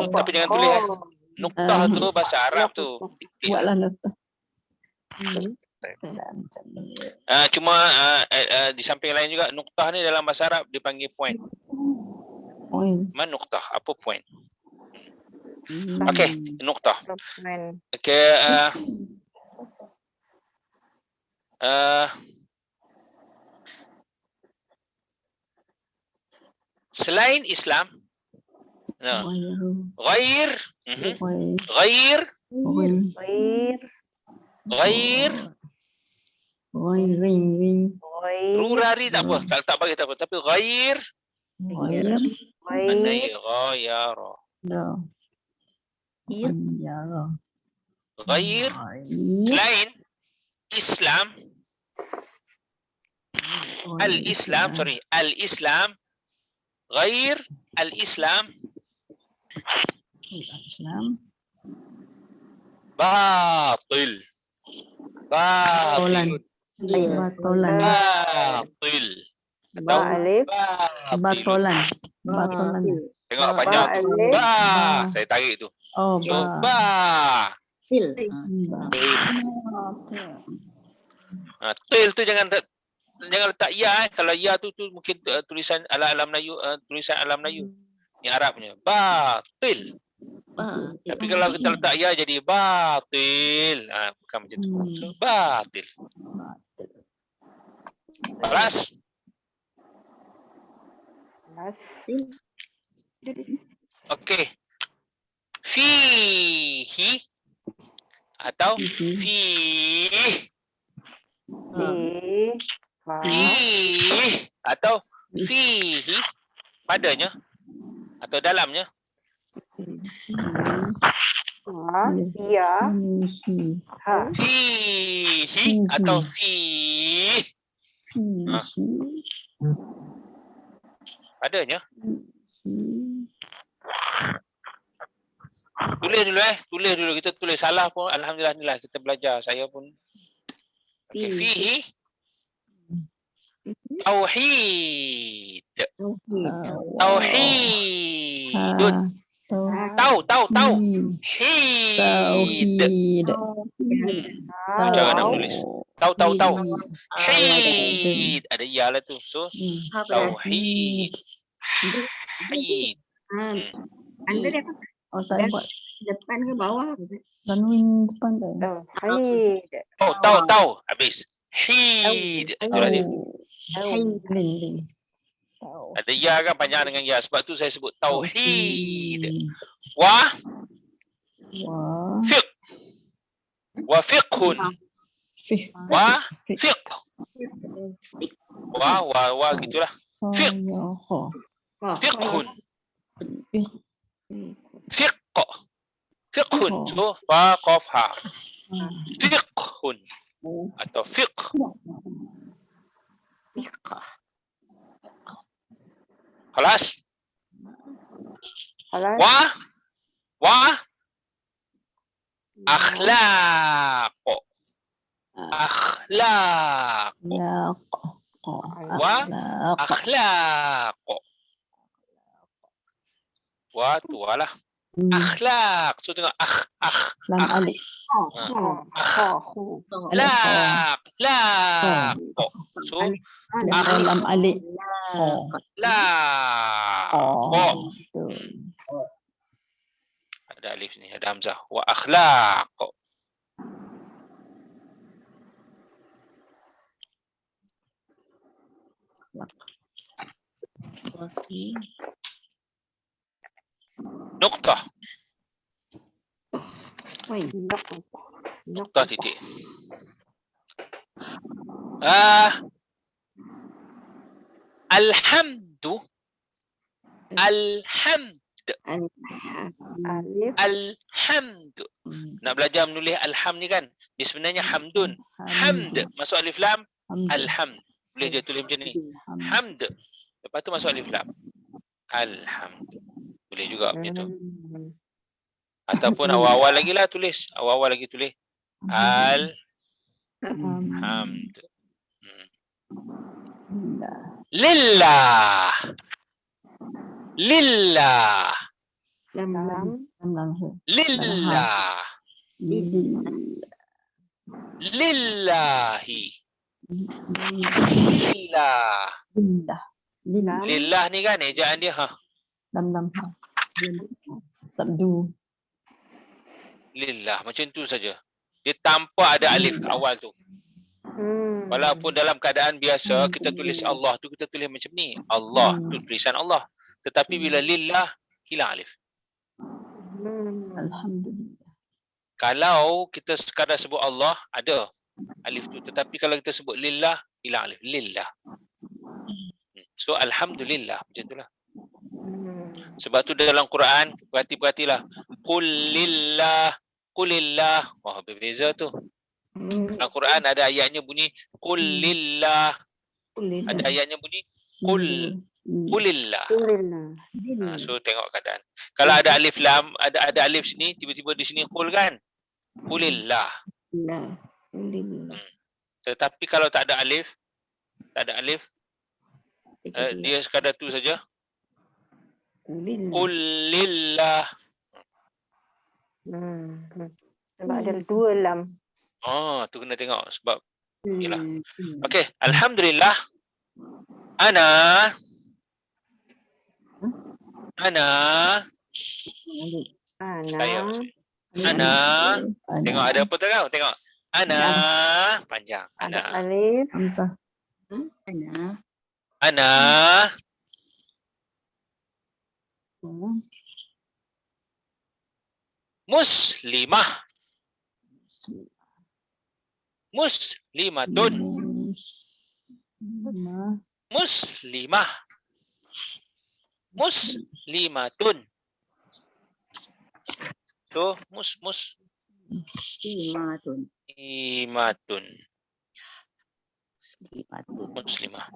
Tapi jangan tulis noktah tu bahasa Arab tu titik. Buatlah nota. Cuma di samping lain juga noktah ni dalam bahasa Arab dipanggil point. Man noktah, apa point? Okey, noktah. Okey, selain Islam, ghair, rurari tak apa, tak bagi tak apa, tapi ghair, mana ghayara, ghair, selain Islam, al-Islam, ghair al-Islam, batil, Batolan. batil, Batolan. tengok panjang tu, saya tarik tu, Oh, so Til. til tu jangan letak ya. Kalau ya tu mungkin tulisan alam Melayu, tulisan alam Melayu. Ni Arabnya batil. Tapi kalau kita letak ya jadi batil. Bukan macam tu. So, batil. Balas. Okey. Fihi atau fih. Fih atau fihi, padanya atau dalamnya. Fihi atau fih. Adanya. Tulis dulu tulis dulu. Kita tulis salah pun alhamdulillah inilah kita belajar. Saya pun. Okay. Fihi tauhid. Tauhidun. Tahu. Hid. Cara nak menulis. Tahu. Hid. Ada ya lah tu. So tauhid. Hid. Anda dia apa? Oh, tak buat Depan ke bawah? tanwin depan tak? Tauhid. Tahu. Habis. Hid. Itulah dia. Lin. Ada ya kan panjang dengan ya. Sebab tu saya sebut tauhid. Wa fiqh. Wa fiqhun. Wa fiqh. Wa gitulah. Fiqh. Fiqhun. Fiqhun. So fa qaf ha. Fiqhun atau fiqh. Kelas. Wa akhlaq. Wa akhlaq. Wa tu lah. Akhlaq. So tengok Lam alif. Laq. So Lam alif. laq. Betul. Ada alif ni, ada hamzah. Wa akhlaq. Nuqtah. Nuqtah titik. Alhamdu. Alhamdu. Nak belajar menulis alham ni kan? Dia sebenarnya hamdun. Hamd. Masuk alif lam. Alhamd. Boleh je tulis macam ni. Hamd. Lepas tu masuk alif lam. Alhamd. Boleh juga macam tu. Ataupun awal-awal lagi lah tulis. Awal-awal lagi tulis. Alhamd. Lillah. Lillah. Lillah. Lillahi. Lillah. Lillah ni kan ejaan dia ha. Lam. Sabdu. Lillah macam tu saja. Dia tanpa ada alif awal tu. Walaupun dalam keadaan biasa kita tulis Allah tu kita tulis macam ni. Allah tu tulisan Allah. Tetapi bila lillah hilang alif. Alhamdulillah. Kalau kita sekadar sebut Allah ada alif tu. Tetapi kalau kita sebut lillah hilang alif. Lillah. So alhamdulillah macam itulah. Sebab tu dalam Quran perhatilah. Qul lillah. Wah berbeza tu. Dalam Quran ada ayatnya bunyi qul lillah. Ada ayatnya bunyi qulillah. So tengok keadaan. Kalau ada alif lam, ada alif sini, tiba-tiba di sini qul kan? Qulillah. Tetapi kalau tak ada alif, dia sekadar tu saja. Qulillah. Sebab ada dua lam. Oh, tu kena tengok sebab yalah. Okey, alhamdulillah. Ana saya ana tengok ada apa tahu? Tengok. Ana panjang. Ada alif. Hamzah. Ana muslimah. Muslimatun. Muslimah. Muslimatun. So imatun. Muslimah.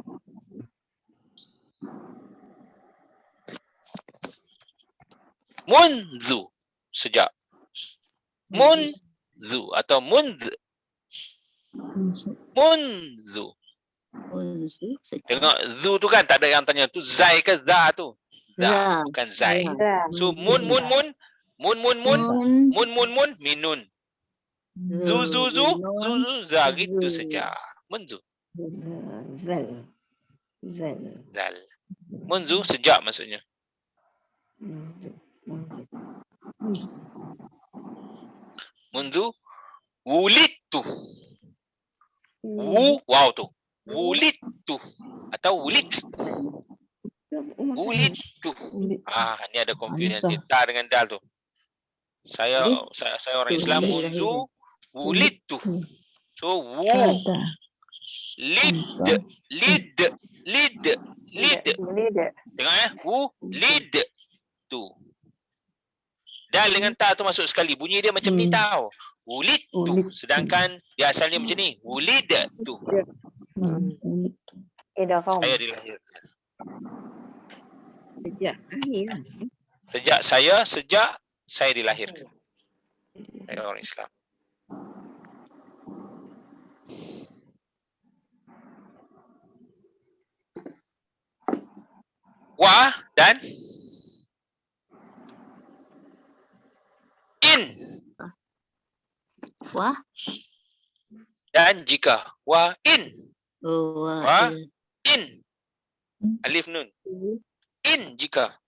Munzu, sejak. Munzu atau munz. Munzu. Unzu. Tengok zu tu kan tak ada yang tanya tu zai ke za tu. Za, Za. bukan zai. Za. So mun minun. Zu za gitu saja. Munzu. Zal. Zal. Zal. Munzu sejak maksudnya. Munzu wulitu. Wow tu. Wulitu atau wulit. Wulitu. Ni ada confusion ta dengan dal tu. Saya orang Islam. Munzu wulitu. So lid. Tengok lid tu. Dal dengan ta tu masuk sekali. Bunyi dia macam ni tau. Wulid tu. Sedangkan dia asalnya macam ni. Wulid tu. Saya dilahirkan. Sejak saya dilahirkan. Saya orang Islam. Wa dan in. Wah. Dan jika. Wa in. Wa in. Alif nun. In jika.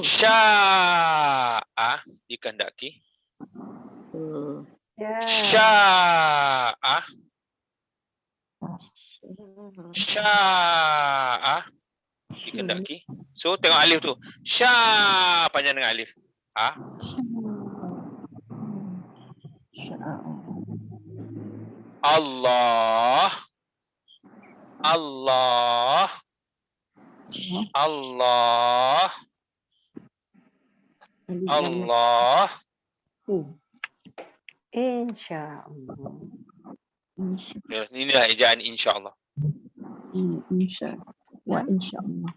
Sya'a dikehendaki. Sya'a. Sya'a dikehendaki. So tengok alif tu. Sya panjang dengan alif. Allah. Allah. Allah. Allah. InsyaAllah. Inilah ejaan insya-Allah. Insya-Allah. Wa insya-Allah.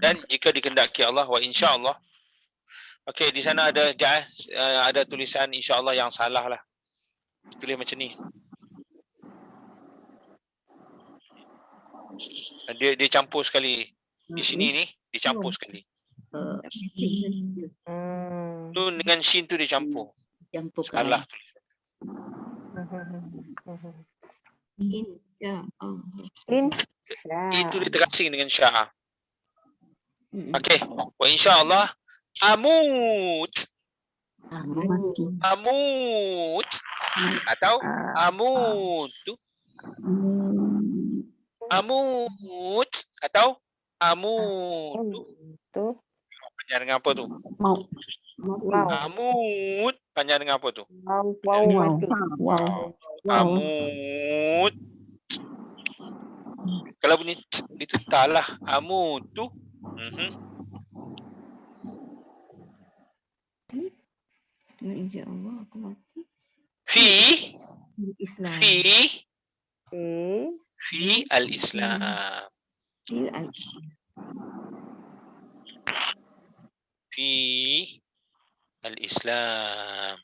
Dan jika dikehendaki Allah wa insya-Allah. Okey, di sana ada ejaan, ada tulisan insya-Allah yang salah lah. Tulis macam ni. Dia campur sekali. Di sini ni dicampur sekali. Tu dengan shin tu dicampur. Salah tulisan. Itu diterasing dengan sya'. Okey, wa insya-Allah amut. Amut atau amutu. Amut atau amutu. Panjang dengan apa tu? Amut panjang dengan apa tu? Amut. Kalau bunyi itu talah amutu. InsyaAllah aku mati. Fi Islam. Fi al-Islam. Fi al-Islam.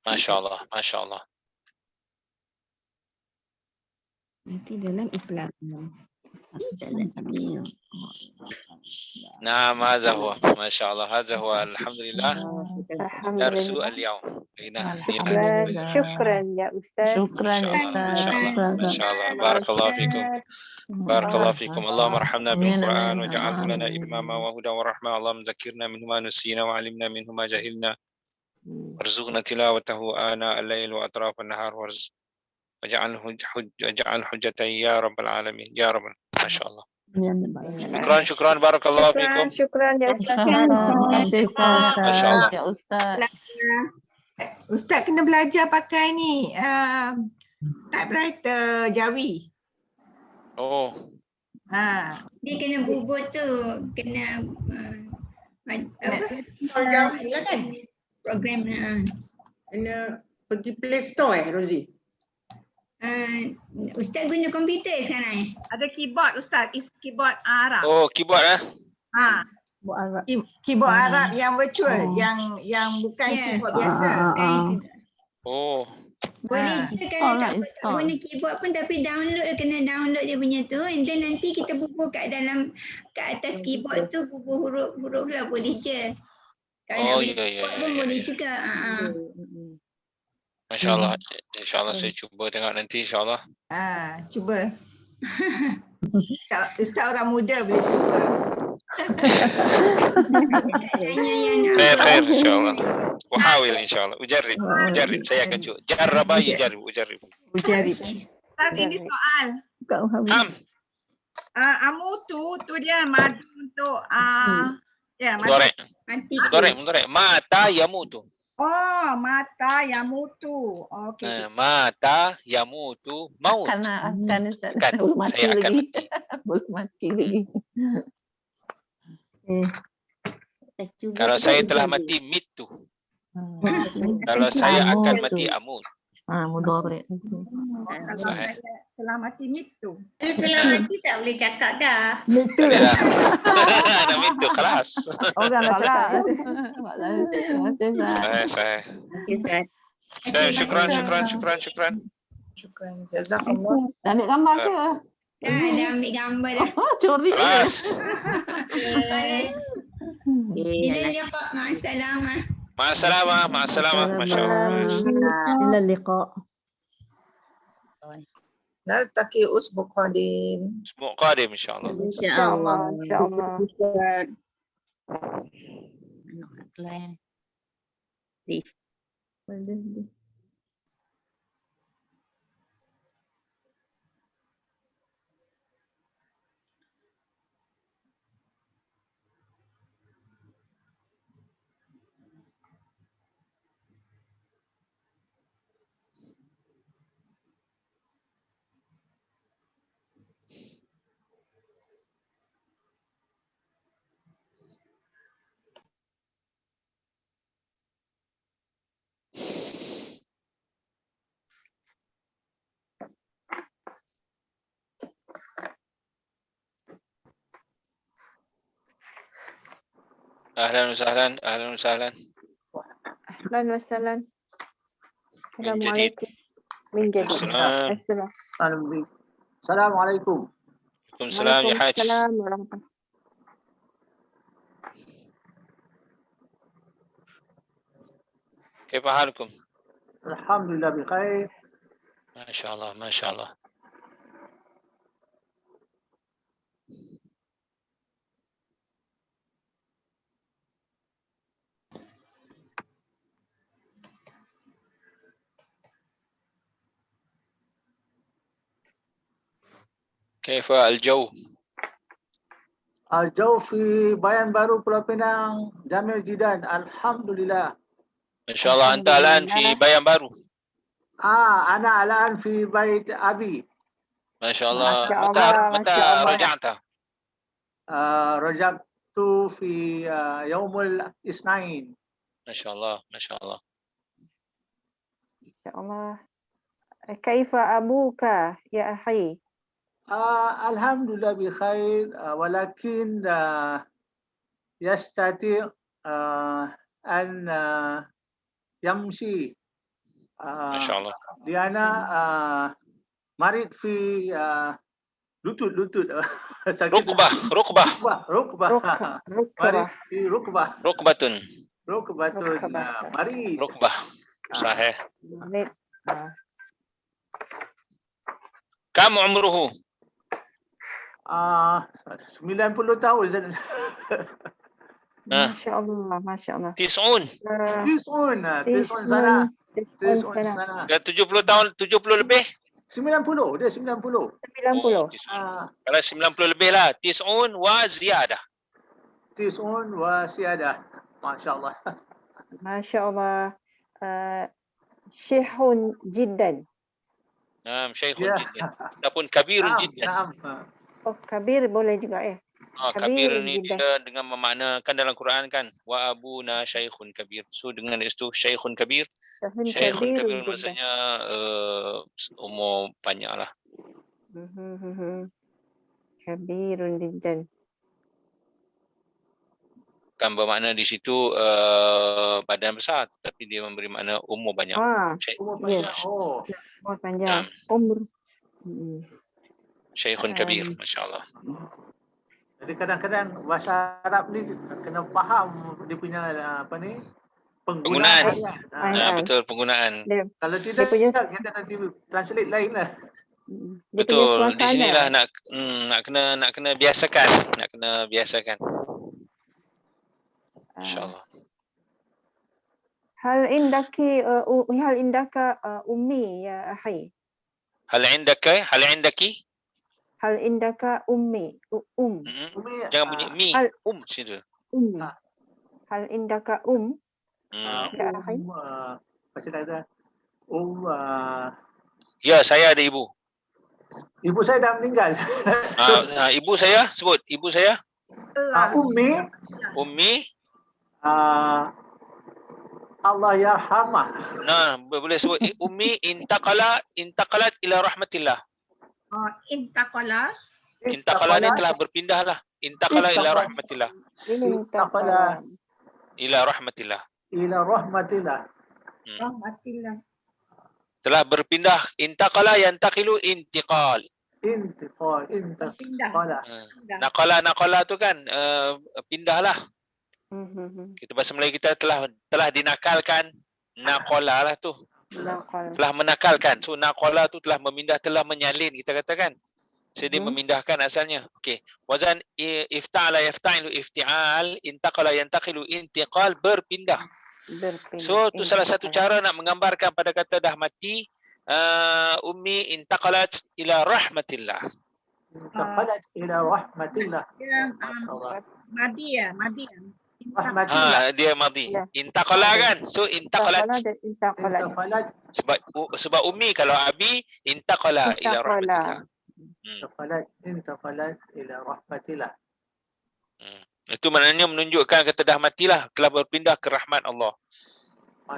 Masya Allah, Masya Allah. Mati dalam Islam. Naam, hadza huwa. Masya Allah, hadza huwa. Alhamdulillah. Darsu al-yawm. Syukran ya Ustaz. Syukran Ustaz. Masya Allah. Barakallahu fikum. Barakallahu fikum. Allahumma arhamna bil Quran wa ja'alhu lana imama wa huda wa rahma. Allahumma zakkirna minhu ma nusina wa 'allimna minhu ma jahilna. Warzuqna tilawatahu ana al-lail wa atraf an-nahar waj'al hujjatan ya rabbal alamin ya rabbal. Masya-Allah. Syukran barakallahu fikum. Syukran ya Ustaz. Terima kasih Ustaz. Ya Ustaz. Ustaz kena belajar pakai ni typewriter Jawi. Oh. Ha. Dia kena bubur tu, kena program. Kena pergi Play Store Rozi? Ustaz guna komputer sekarang. Ada keyboard Ustaz, is keyboard Arab. Oh, keyboard Ha. Keyboard Arab yang virtual, yang bukan keyboard biasa. Oh. Boleh je kalau tak guna keyboard pun, tapi kena download dia punya tu, and then nanti kita bubur kat atas keyboard tu, bubur huruf lah, boleh je. Oh, ya. Pun boleh juga. Masya-Allah. InsyaAllah saya cuba tengok nanti insyaAllah. Cuba. Ustaz orang muda boleh cuba. Khair insyaAllah. Wahawil insyaAllah. Ujarib. Saya akan cuba. Jarraba yujarib. Ujarib. Ustaz, ini soal. Amutu tu dia madu untuk Mudhari'. Mata yamutu. Oh, mata yamutu. Okey. Mata yamutu maut. Akan Ustaz. Kan, Belum mati saya akan lagi. mati. Belum mati lagi. Kalau saya telah mati, mitu. Kalau saya akan mati, amut. Mudhari'. Kalau saya telah mati mitu. Telah mati tak boleh cakap dah. Mitu. Dah mitu, kelas. Orang nak cakap. Terima kasih Ustaz. Saya syukran. Syukran. Jazakallah. Dah ambil gambar ke? Dah ambil gambar dah. Curi. Kelas. Ila liqa. Ma'assalamah. Ma'assalamah. Masya-Allah. إلى اللقاء. نلتقي أسبوع قادم. Semua qadim insyaAllah. إن شاء الله. Ahlan wa sahlan. أهلا وسهلا. من السلام جديد. عليكم. من جديد. السلام. السلام. السلام عليكم. عليكم السلام يا حاج. السلام ورحمة الله. كيف حالكم؟ الحمد لله بخير. ما شاء الله ما شاء الله. كيف الجو؟ الجو في بيان بارو Pulau Pinang جميل جدا الحمد لله. ما شاء الله. أنت الآن في بيان بارو. أنا الآن في بيت أبي. ما شاء الله. ما شاء الله، متى ما شاء الله. رجعت؟ رجعت في يوم الاثنين. ما شاء الله ما شاء الله. إن شاء الله. كيف أبوك يا أخي؟ الحمد لله بخير ولكن يستطيع أن يمشي. ما شاء الله. لأن مريض في lutut ركبة مريض في ركبة مريض ركبة صحيح. كم عمره؟ 90 tahun. ما شاء الله ما شاء الله. 90 sana. 70 tahun, 70 lebih? 90, dia 90. 90. Kalau 90 lebih lah. 90 wa ziyadah. 90 وزيادة. ما شاء الله. ما شاء الله. شيخ جدا. Syaikhun Ya. jiddan. Ataupun kabirun Naam, jiddan. naam. Oh, kabir boleh juga ya. Kabir Kabir ni jiddan. dia dengan memaknakan dalam Quran kan, wa abuna syaikhun kabir. So dengan itu syaikhun kabir, syaikhun kabir Kabir jiddan. maksudnya umur banyak lah. Kabirun jiddan. Kan bermakna di situ badan besar, tapi dia memberi makna umur banyak. Umur Ya. panjang. Oh. Umur panjang. Umur. Syaikhun kabir, masya-Allah. Jadi kadang-kadang bahasa Arab ni kena faham dia punya Penggunaan. penggunaan. Betul, penggunaan. Kalau tidak punya- kita nanti translate lain lah. Dia punya Betul. Di suasana. sinilah nak kena biasakan, Insya-Allah. Hal indaka ummi ya akhi. Hal indaki? Hal indaka ummi. Jangan bunyi mi, Hal- situ. Hal indaka ya akhi. Macam ada. Ya, saya ada ibu. Ibu saya dah meninggal. Ibu saya, sebut ibu saya. Ummi. Ummi. Allah yarhamah. Nah, boleh sebut ummi intaqalat ila rahmatillah. Intaqala. Intaqala ni telah berpindah lah. Intaqala ila rahmatillah. Intaqala. Ila rahmatillah. Ila rahmatillah. Rahmatillah. Telah berpindah. Intaqala yantaqilu intiqal. Pindah. Naqala tu kan pindahlah. Kita bahasa Melayu kita telah dinakalkan. Naqala lah tu. Telah menakalkan. So naqala tu telah memindah, telah menyalin kita katakan. So dia memindahkan asalnya. Okey. Wazan ifta'ala yafta'ilu ifti'al, intaqala yantaqilu intiqal, berpindah. So tu salah satu cara nak menggambarkan pada kata dah mati. Ummi intaqalat ila rahmatillah. Intaqalat ila rahmatillah. Madi. Dia madi. Intaqala kan? So intaqalat. Sebab ummi kalau abi intaqala ila rahmatillah. Intaqalat ila rahmatillah. Itu maknanya menunjukkan kata dah matilah, telah berpindah ke rahmat Allah.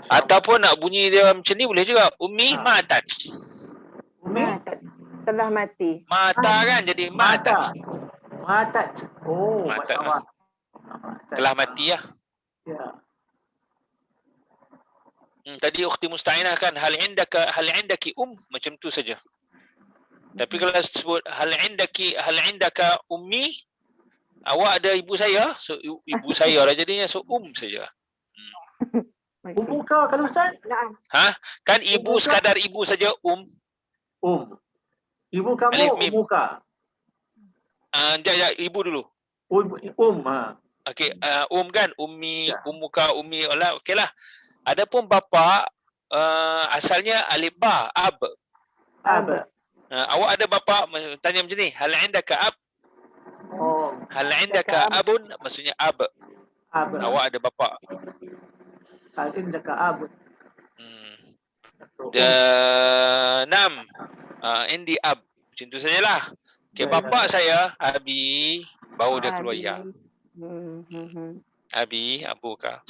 Ataupun nak bunyi dia macam ni boleh juga. Ummi matat. Ummi telah mati. Mata kan jadi matat. Matat. Oh, Matat. masya-Allah. Telah mati lah. Ya. Tadi ukhti musta'inah kan hal indaki macam tu saja. Tapi kalau sebut hal indaka ummi, awak ada ibu saya, so ibu saya lah jadinya, so saja. Umuka kalau Ustaz? Kan ibu sekadar ibu saja Ibu kamu umuka. Ibu dulu. Okey, kan ummi, umuka, ummi Allah. Okeylah. Adapun bapa asalnya alif ba, ab. Awak ada bapa, tanya macam ni, hal indaka ab? Hal indaka abun maksudnya ab. Awak ada bapa. Hal indaka ab. Nam. Indi ab. Macam tu sajalah. Okey, bapa saya abi, baru dia keluar ya. Abi, abuka.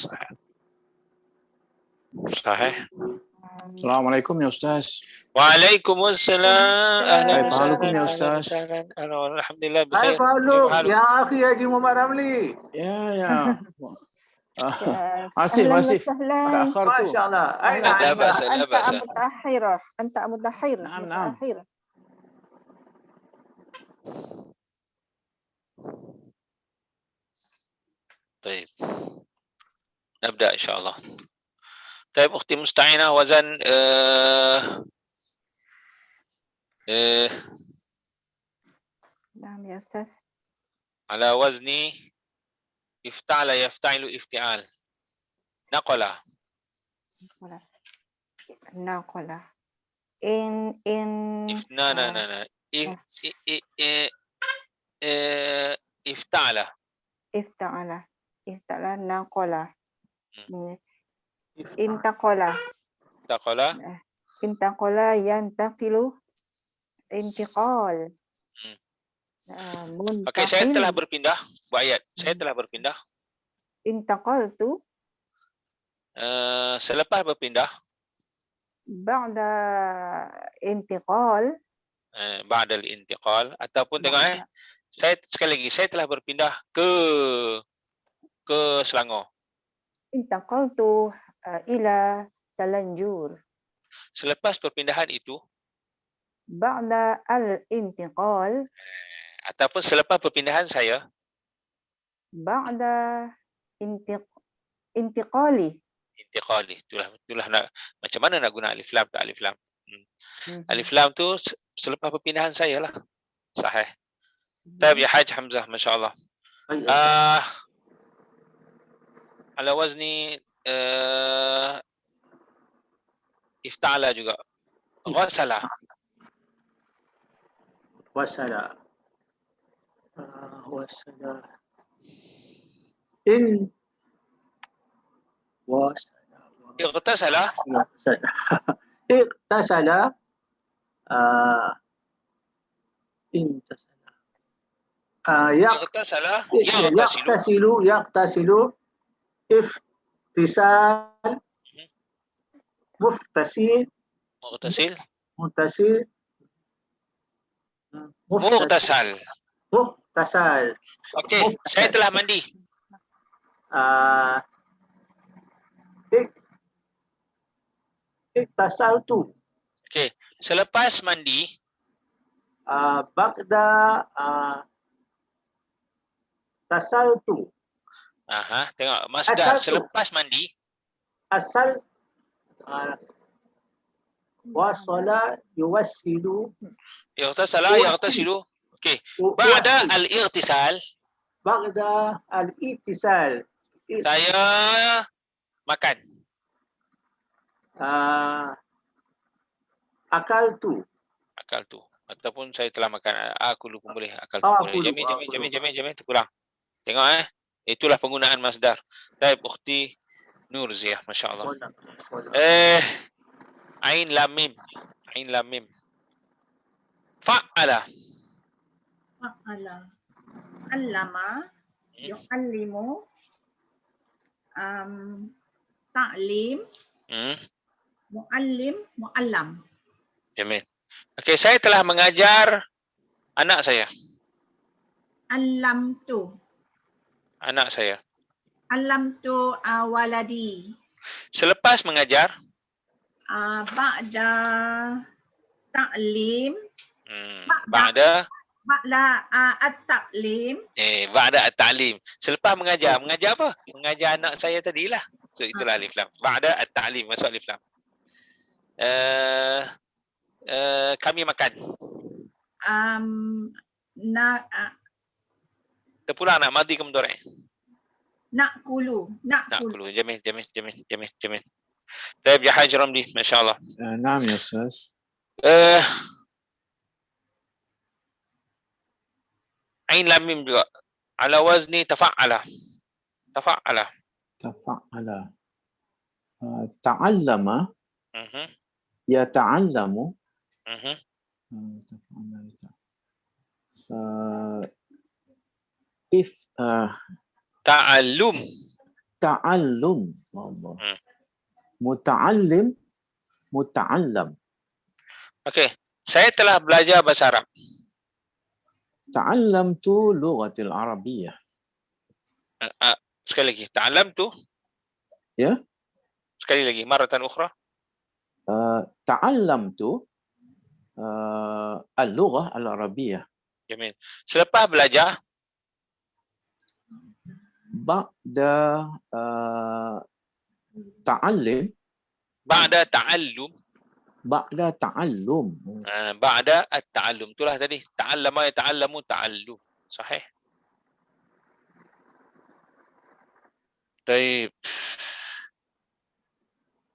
Sahih. Assalamualaikum ya Ustaz. Waalaikumsalam. Ahlan wa sahlan ya Ustaz. Alhamdulillah Hai bikhair. Faluk, ya akhi Haji Muhammad Ramli. Ya. Masih تأخرت. Masya-Allah. لا بأس لا بأس. أنت متأخر. نعم. طيب نبدأ إن شاء الله. طيب أختي مستعينة وزن نعم يا أستاذ. على وزن افتعل يفتعل افتعال. نقل. افتعل. نقل. انتقل. انتقل. انتقل ينتقل intiqal. Okey, saya Muntaqil. telah berpindah. Buat ayat. Saya telah berpindah. Intaqaltu Selepas berpindah, ba'da intiqal. ba'dal intiqal ataupun tengok saya sekali lagi saya telah berpindah ke Selangor. Intaqaltu ila Salanjur. Selepas perpindahan itu Ba'da al-intiqal. ataupun selepas perpindahan saya, Ba'da intiqali. intiqali. Itulah nak, macam mana nak guna alif lam tak alif lam. Alif lam tu selepas perpindahan saya lah. Sahih. Taib ya Haj Hamzah, masya-Allah. Ala wazni ifta'ala juga. Ghasala. Wasala. Wasala. In wasala. Ightasala. Ightasala. Intasala. Ightasala. Yaghtasilu. Yaqtasilu. Iftisal. Muftasil. Mughtasil. Muftasil. Mughtasal. Mughtasal. Okey, saya telah mandi. Iktasaltu. Okey, selepas mandi, Ba'da tasaltu. tengok masdar Asaltu. selepas mandi. Asal wasala yuwassilu. Ightasala yaghtasilu. Okey, ba'da al-ightisal Ba'da al-ittisal. saya makan. Akaltu. Akal tu ataupun saya telah makan. Aku lupa boleh. Akal tu boleh. Jamil terpulang. Tengok itulah penggunaan masdar. Baik, ukhti Nurziah, masya-Allah. Ain lam mim. Ain lam mim. Fa'ala. Fa'ala. Allama. Yu'allimu. Ta'lim. Mu'allim. Mu'allam. Jamil. Okey, saya telah mengajar anak saya. Allamtu. Anak saya. Allamtu waladi. Selepas mengajar, Ba'da ta'lim. ba'da at-ta'lim. ba'da at-ta'lim. Selepas mengajar. Mengajar apa? Mengajar anak saya tadilah. So itulah alif lam. Ba'da at-ta'lim, masuk alif lam. Kami makan. Terpulang nak madhi ke mudhari'? Na'kulu. Na'kulu. Jamil. Baik, ya Haj Ramli, masya-Allah. نعم يا أستاذ. Ain lam mim juga. Ala wazni tafa'ala. Tafa'ala. تعلم يتعلم Ta'allum. تعلم متعلم متعلم. Okey, saya telah belajar bahasa Arab. تعلمت لغة العربية. Sekali lagi, ta'allamtu. Ya. Sekali lagi, maratan ukhra. تعلمت اللغة العربية. Jamil. Selepas belajar, بعد تعلم. ba'da ta'allum. Ba'da ta'allum. Ba'da at-ta'allum. Itulah tadi. Ta'allama yata'allamu ta'allum. Sahih. Baik.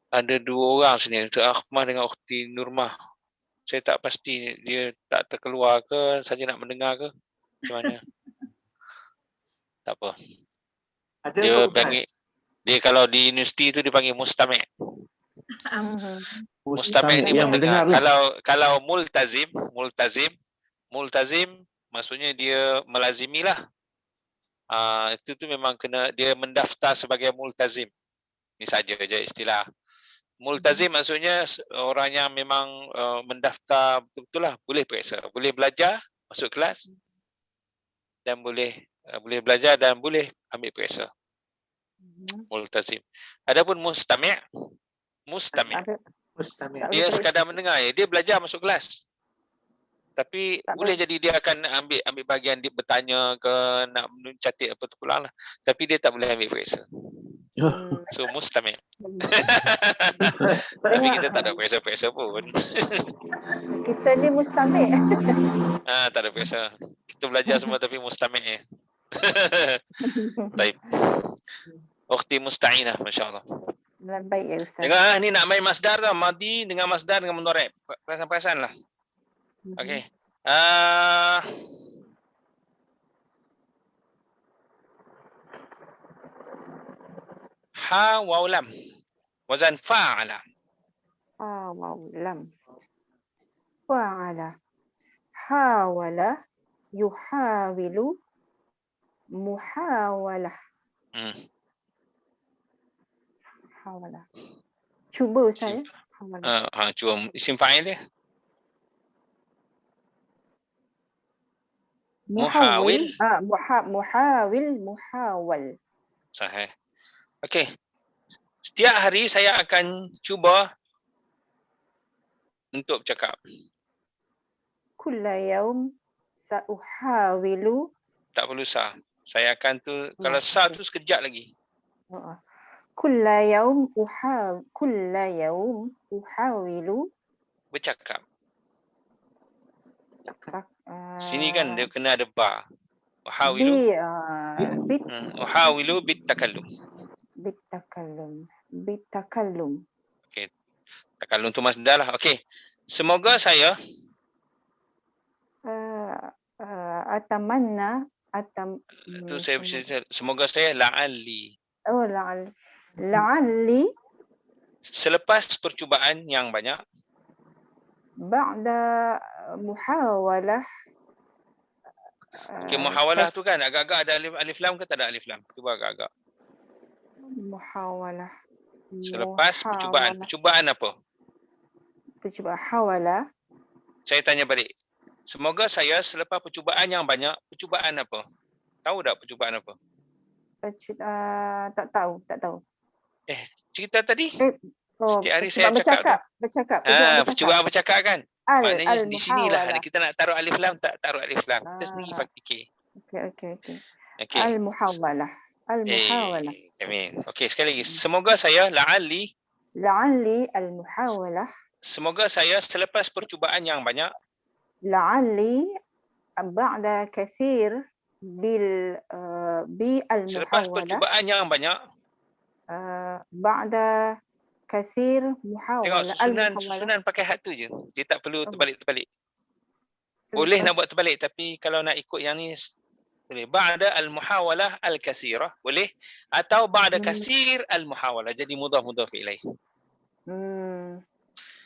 Ada dua orang sini. Untuk Akhmah dengan Ukhti Nurmah. Saya tak pasti dia tak terkeluar ke, saja nak mendengar ke. Macam mana? Tak apa. Dia panggil, dia kalau di universiti tu dia panggil mustami'. Mustami' ni yang mendengar. mendengar. Kalau multazim maksudnya dia melazimilah. Itu tu memang kena dia mendaftar sebagai multazim. Ini saja je istilah. Multazim maksudnya orang yang memang mendaftar betul-betul lah, boleh periksa, boleh belajar, masuk kelas dan boleh belajar dan boleh ambil periksa. Multazim. Adapun mustami', Ada Mustami'. tak boleh dia periksa. sekadar mendengar je, dia belajar masuk kelas. Tapi Tak boleh boleh. jadi dia akan ambil bahagian dia bertanya ke nak mencatat apa tu pulang lah. Tapi dia tak boleh ambil periksa. So mustami'. Tapi kita tak ada periksa-periksa pun. Kita ni mustami'. Tak ada periksa. Kita belajar semua tapi mustami' je. Baik. Ukhti musta'inah, masya-Allah. Baik ya Ustaz. Dengar ni nak main masdar tau, madi dengan masdar dengan mudhari'. Perasan-perasan lah. Okey. Ha waw lam. Wazan fa'ala. Waw lam. Fa'ala. Hawala. Yuhawilu. Muhawalah. Hawala. Cuba saya. Hawala. Cuba isim fa'il dia. Muhawil. Muhawal. Sahih. Okey. Setiap hari saya akan cuba untuk bercakap. Kulla yaum sa'uhawilu. Tak perlu sa. Saya akan tu, kalau sa tu sekejap lagi. Kulla yaum uhawilu. Bercakap. Sini kan dia kena ada ba. Uhawilu. Uhawilu bitakallum. Bitakallum. Okey. Takallum tu masdar lah. Okey. Semoga saya atamanna tu saya semoga saya la'alli. La'alli selepas percubaan yang banyak ba'da muhawalah. Okey, muhawalah tu kan agak-agak ada alif lam ke tak ada alif lam? Cuba agak-agak. Muhawalah. Selepas percubaan. Percubaan apa? Percubaan hawala. Saya tanya balik. Semoga saya selepas percubaan yang banyak, percubaan apa? Tahu tak percubaan apa? Tak tahu. Cerita tadi? Setiap hari saya bercakap. Percubaan bercakap kan? Maknanya di sinilah muhawalah. kita nak taruh alif lam, tak taruh alif lam. Kita sendiri fikir. Okey. Al-muhawalah. Al-muhawalah. Amin. Okey, sekali lagi. Semoga saya la'alli al-muhawalah. Semoga saya selepas percubaan yang banyak. La'alli ba'da kathir bi al-muhawalah. Selepas percubaan yang banyak. Ba'da kathir muhawalah. Tengok sunan pakai hat tu je. Dia tak perlu terbalik-terbalik. Boleh nak buat terbalik tapi kalau nak ikut yang ni boleh. Ba'da al-muhawalah al-kathirah boleh atau ba'da kathir al-muhawalah jadi mudhaf ilaih.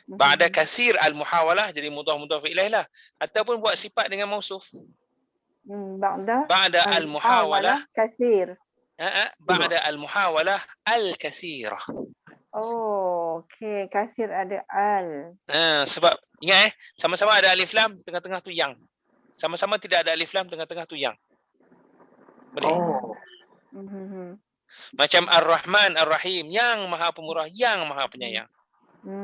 Ba'da kathir al-muhawalah jadi mudhaf ilaih lah ataupun buat sifat dengan mausuf. Ba'da al-muhawalah kathir. Ba'da al-muhawalah al-kathirah. Okey, kathir ada al. Sebab ingat sama-sama ada alif lam, tengah-tengah tu yang. Sama-sama tidak ada alif lam, tengah-tengah tu yang. Boleh? Macam Ar-Rahman, Ar-Rahim, yang Maha Pemurah, yang Maha Penyayang.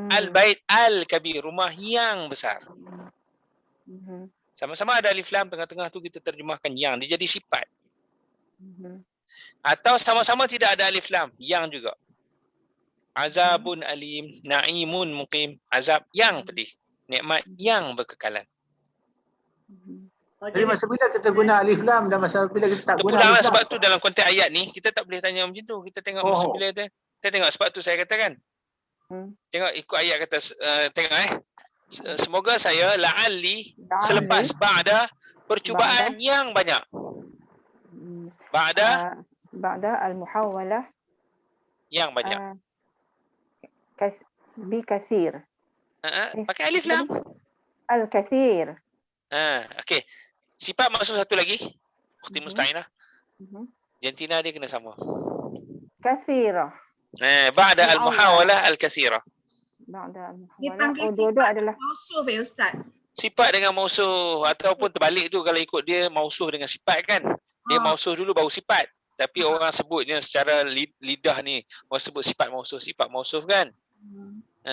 Al-Bait, Al-Kabir, rumah yang besar. Sama-sama ada alif lam, tengah-tengah tu kita terjemahkan yang, dia jadi sifat. Atau sama-sama tidak ada alif lam, yang juga. Azabun alim, na'imun muqim, azab yang pedih, nikmat yang berkekalan. Jadi masa bila kita guna alif lam dan masa bila kita tak guna terpulang alif lam. sebab tu dalam konteks ayat ni kita tak boleh tanya macam tu. Kita tengok masa bila tu. Kita tengok sebab tu saya katakan. Tengok ikut ayat kata tengok semoga saya la'alli selepas ba'da percubaan yang banyak. Ba'da al-muhawalah yang banyak. Bi kathir. Pakai alif lam. Al-kathir. Okey. Sifat masuk satu lagi. Ukhti Musta'inah. Jantina dia kena sama. Kathirah. Ba'da al-muhawalah al-kathirah. Ba'da Dia al-muhawalah. panggil Dua-dua sifat adalah mausuf ya Ustaz. Sifat dengan mausuh ataupun terbalik tu kalau ikut dia mausuh dengan sifat kan. Dia mausuh dulu baru sifat. Tapi orang sebutnya secara lidah ni, orang sebut sifat mausuh kan.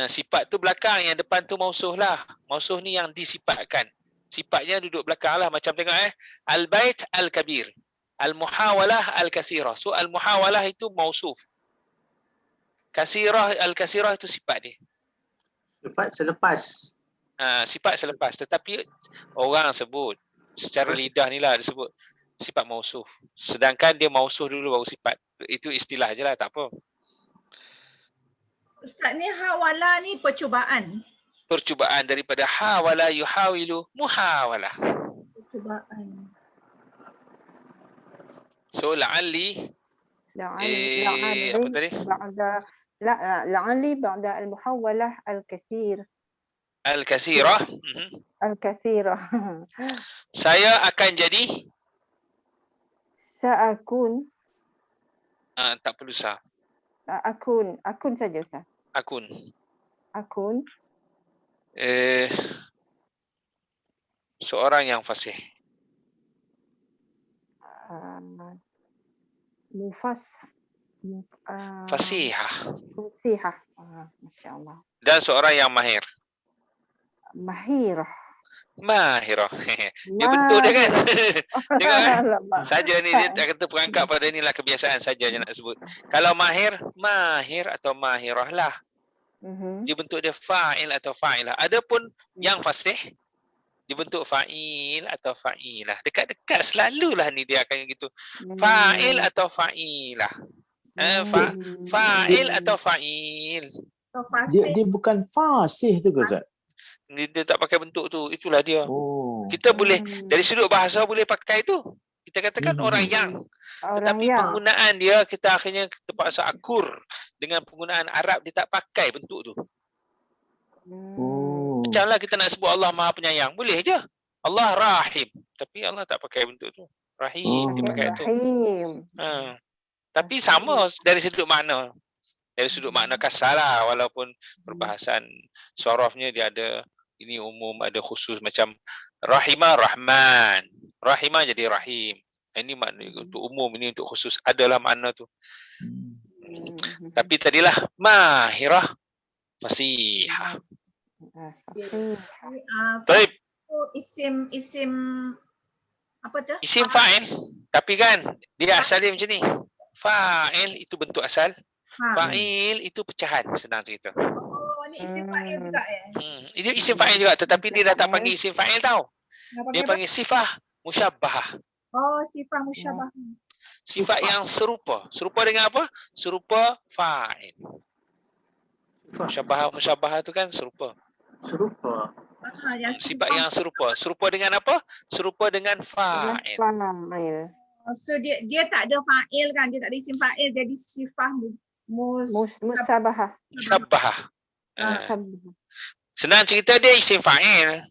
Sifat tu belakang, yang depan tu mausuh lah. Mausuh ni yang disifatkan. Sifatnya duduk belakang lah. Macam tengok Al-Bait Al-Kabir. Al-Muhawalah Al-Kathirah. So Al-Muhawalah itu mausuf. Al-Kathirah itu sifat dia. Sifat selepas. Sifat selepas. Tetapi orang sebut secara lidah ni lah disebut sifat mausuf. Sedangkan dia mausuf dulu baru sifat. Itu istilah je lah, tak apa. Ustaz ni hawala ni percubaan. Percubaan daripada hawala yuhawilu muhawalah. Percubaan. So la'alli apa tadi? لعلي بعد المحاولة الكثير. Al-kathirah. الكثيرة. Saya akan jadi. سأكون. Tak perlu sah. أكون saja Ustaz. Akun. Seorang yang fasih. Fasihah. Fasihah. Masya Allah. Dan seorang yang mahir. Mahirah. Mahirah. Dia bentuk dia kan. Tengok kan. Saja ni dia kata perangkap pada inilah kebiasaan saja je nak sebut. Kalau mahir atau mahirah lah. Dia bentuk dia fa'il atau fa'ilah. Adapun yang fasih dia bentuk fa'il atau fa'ilah. Dekat-dekat selalulah ni dia akan gitu. Fa'il atau fa'ilah. Fa'il atau fa'il. Dia bukan fasih tu ke Ustaz? Dia tak pakai bentuk tu. Itulah dia. Kita boleh dari sudut bahasa boleh pakai tu. Kita katakan orang yang. Tetapi penggunaan dia kita akhirnya terpaksa akur dengan penggunaan Arab, dia tak pakai bentuk tu. Macamlah kita nak sebut Allah Maha Penyayang, boleh je. Allah Rahim, tapi Allah tak pakai bentuk tu. Rahim dia pakai tu. Tapi sama dari sudut makna. Dari sudut makna kasar lah, walaupun perbahasan sorofnya dia ada ini umum, ada khusus. Macam Rahimah Rahman, Rahimah jadi Rahim. Ini makna untuk umum, ini untuk khusus. Adalah makna tu. Tapi tadilah mahirah fasihah. Baik. Isim apa tu? Isim fa'il. Tapi kan dia asal dia macam ni. Fa'il itu bentuk asal. Fa'il itu pecahan, senang cerita. Ni isim fa'il juga Itu isim fa'il juga, tetapi dia dah tak panggil isim fa'il tau. Dia panggil sifah musyabbahah. Sifat musyabah. Sifat yang serupa. Serupa dengan apa? Serupa fa'il. Musyabahah tu kan serupa. Sifat yang serupa. Serupa dengan apa? Serupa dengan fa'il. So dia tak ada fa'il kan? Dia tak ada isim fa'il, jadi sifat musabahah. Senang cerita dia isim fa'il.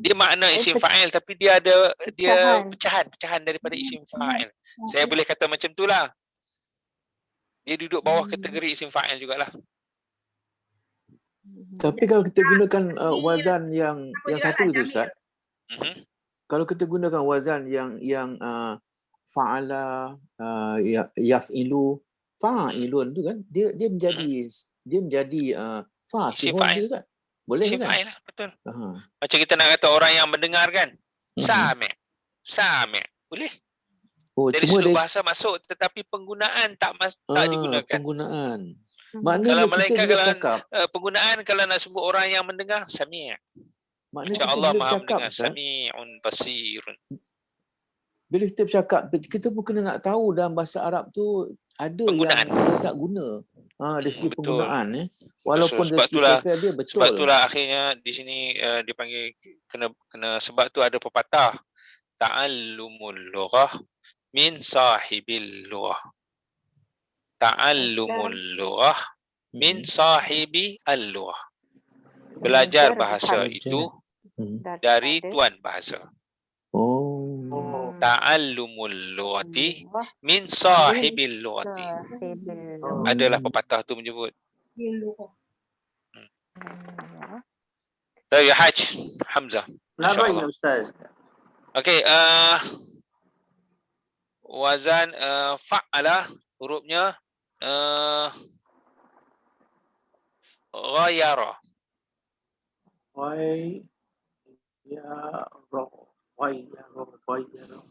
Dia makna isim fa'il, tapi dia ada pecahan daripada isim fa'il. Saya boleh kata macam itulah. Dia duduk bawah kategori isim fa'il jugalah. Tapi kalau kita gunakan wazan yang satu tu Ustaz. Kalau kita gunakan wazan yang fa'ala, yaf'ilu, fa'ilun tu kan, dia menjadi fasih Ustaz. Boleh isim kan? fa'il lah, betul. Macam kita nak kata orang yang mendengar kan. Sami'. Boleh. Dari sudut bahasa masuk, tetapi penggunaan tak digunakan. Penggunaan. Kalau melainkan penggunaan kalau nak sebut orang yang mendengar, sami'. Macam Allah Maha mendengar, sami'un basirun. Bila kita bercakap, kita pun kena nak tahu dalam bahasa Arab tu ada penggunaan yang dia tak guna. Dari segi penggunaan walaupun dari segi sifat dia betul. Sebab itulah akhirnya di sini dipanggil kena sebab tu ada pepatah ta'allumul lughah min sahibil lughah. Ta'allumul lughah min sahibi al-lughah. belajar Belajar bahasa Belajar. itu dari daripada tuan bahasa. Oh. Ta'allumul lughati Allah min sahibil lughati. sahibil Adalah pepatah tu menyebut. Bilughah. Allah. Baik, ya Haj Hamzah. Lah baik Masya-Allah. Ustaz. Okey, wazan fa'ala hurufnya ghayara. Wai ya roh. Wai ya roh. Wai ya roh.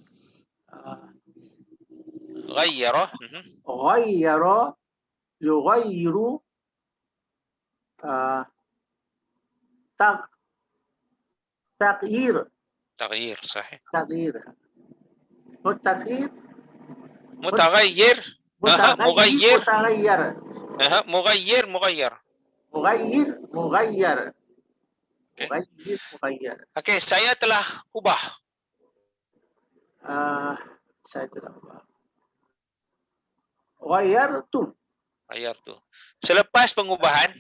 Ghayara. Ghayyara yughayyiru taghyir. Taghyir, sahih. Taghyir. Taghyir. Mutaghayyir. Mughayyir. Mutaghayyir. Mughayyir, mughayyir. Mughayyir. Mughayyir. Okey. Mughayyir. Mughayyir. Okey, saya telah ubah. Saya telah ubah. Ghayyartum. Ayar tu. Selepas pengubahan,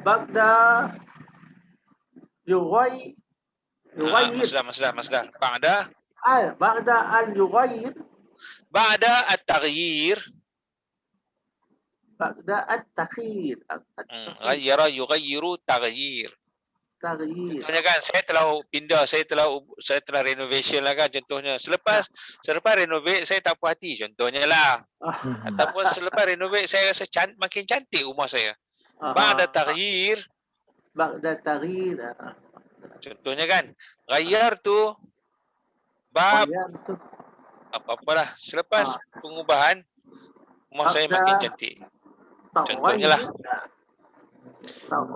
Bagda yughayir. masdar. Ba'da Bagda al-yughayir. at-taghyir. Bagda at-takhir. Ghayyara yughayyiru taghyir. Taghyir. Contohnya kan saya telah pindah, saya telah renovation lah kan contohnya. Selepas renovate saya tak puas hati contohnya lah. Ataupun selepas renovate saya rasa makin cantik rumah saya. Ba'da taghyir. Bagda taghyir. Contohnya kan ghayyar tu bab Ghayyartum. apa-apalah selepas pengubahan rumah saya Bagda makin cantik. Contohnya lah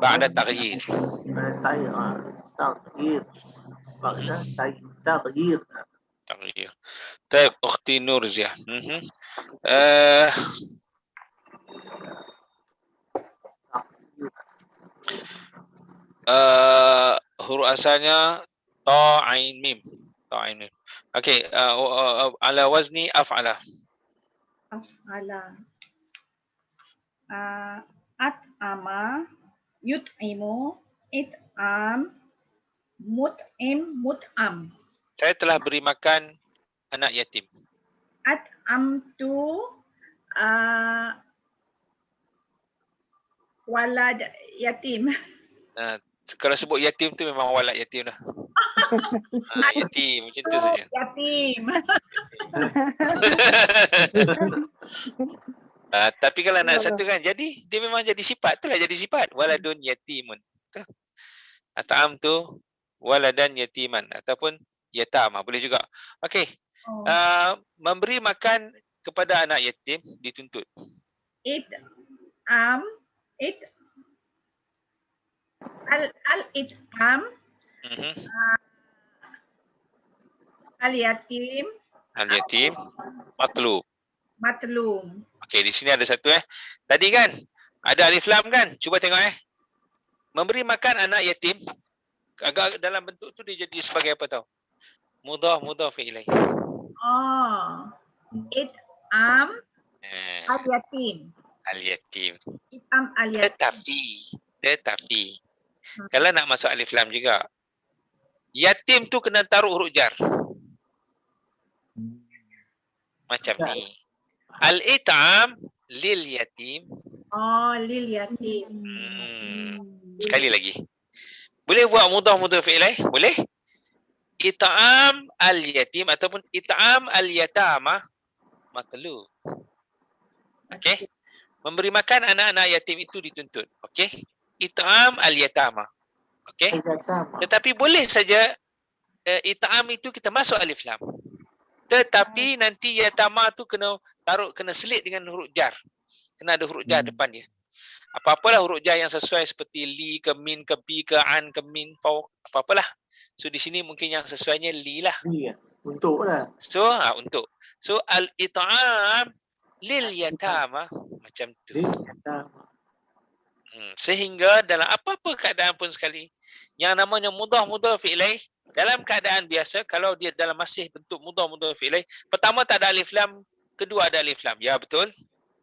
ba'da taghyir. Taghyir. Bagda taghyir. Taghyir. Baik, Ukhti Nurziah. Huruf asalnya ta ain mim. Ta ain mim. Okey, ala wazni af'ala. Af'ala. At'ama, yut'imu, it'am, mut'am. Saya telah beri makan anak yatim. At'amtu walad yatim. Kalau sebut yatim tu memang walad yatim dah. Yatim macam tu saja. Yatim. Tapi kalau nak satu kan jadi dia memang jadi sifat, itulah jadi sifat waladun yatimun. At'am tu waladan yatiman ataupun yatama boleh juga. Okey. Memberi makan kepada anak yatim dituntut. It'am al-it'am al-yatim Al-yatim matlum. Okey, di sini ada satu Tadi kan ada alif lam kan? Cuba tengok Memberi makan anak yatim agak dalam bentuk tu dia jadi sebagai apa tahu? Mudhaf ilaih. It'am al-yatim. Al-yatim. It'am al-yatim. Tetapi kalau nak masuk alif lam juga, yatim tu kena taruh huruf jar. Macam ni. Al-it'am lil yatim. Lil yatim. Sekali lagi. Boleh buat mudhaf ilaih? Boleh? It'am al-yatim ataupun it'am al-yatama matlub. Okey? Memberi makan anak-anak yatim itu dituntut. Okey? It'am al-yatama. Okey? Tetapi boleh saja it'am itu kita masuk alif lam. Tetapi nanti yatama tu kena selit dengan huruf jar. Kena ada huruf jar depan dia. Apa-apalah huruf jar yang sesuai seperti li ke min ke bi ke an ke min fauq apa-apalah. So di sini mungkin yang sesuainya li lah. Untuk lah. So untuk. So al-it'am lil yatama macam tu. Sehingga dalam apa-apa keadaan pun sekali yang namanya mudhaf ilaih dalam keadaan biasa kalau dia dalam masih bentuk mudhaf ilaih pertama tak ada alif lam, kedua ada alif lam. Ya betul.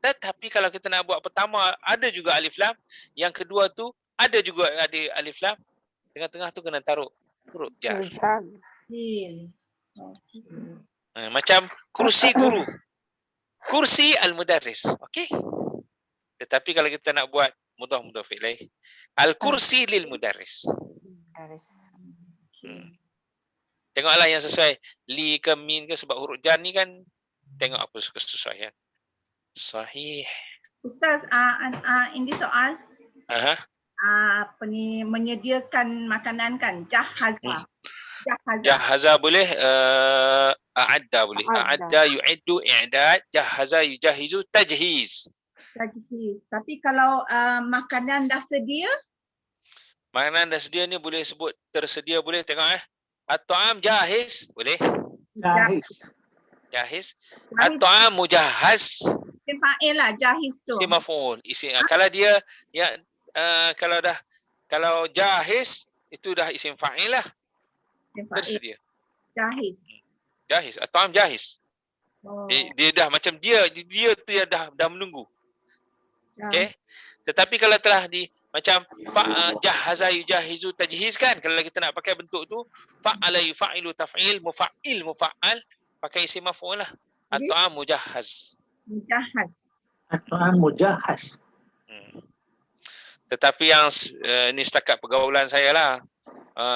Tetapi kalau kita nak buat pertama ada juga alif lam, yang kedua tu ada juga ada alif lam, tengah-tengah tu kena taruh huruf jar. Macam kursi guru. Kursi al-mudarris. Okey. Tetapi kalau kita nak buat mudhaf ilaih, al-kursi lil mudarris. Tengoklah yang sesuai. Li ke min ke, sebab huruf jar ni kan tengok apa kesesuaian. Sahih. Ustaz, ini soal apa ni, menyediakan makanan kan, jahaza. Jahaza boleh, a'adda boleh. A'adda yu'iddu i'dad, jahaza yujahizu tajhiz. Tajhiz. Tapi kalau makanan dah sedia? Makanan dah sedia ni boleh sebut tersedia, boleh tengok at-ta'am jahiz, boleh. Jahiz. At-ta'am mujahhaz. Isim fa'il lah, jahiz tu. Isim maf'ul. Kalau dia kalau jahiz itu dah isim fa'il lah. Tersedia. Jahiz. Jahiz. At-ta'am jahiz. Dia dah macam dia dah menunggu. Okey. Tetapi kalau telah macam jahaza yujahizu tajhiz kan, kalau kita nak pakai bentuk tu fa'ala yufa'ilu taf'il mufa'al pakai isim maf'ul lah. At-ta'am mujahhaz. Mujahhaz. At-ta'am mujahhaz. Tetapi yang ni setakat pergaulan saya lah,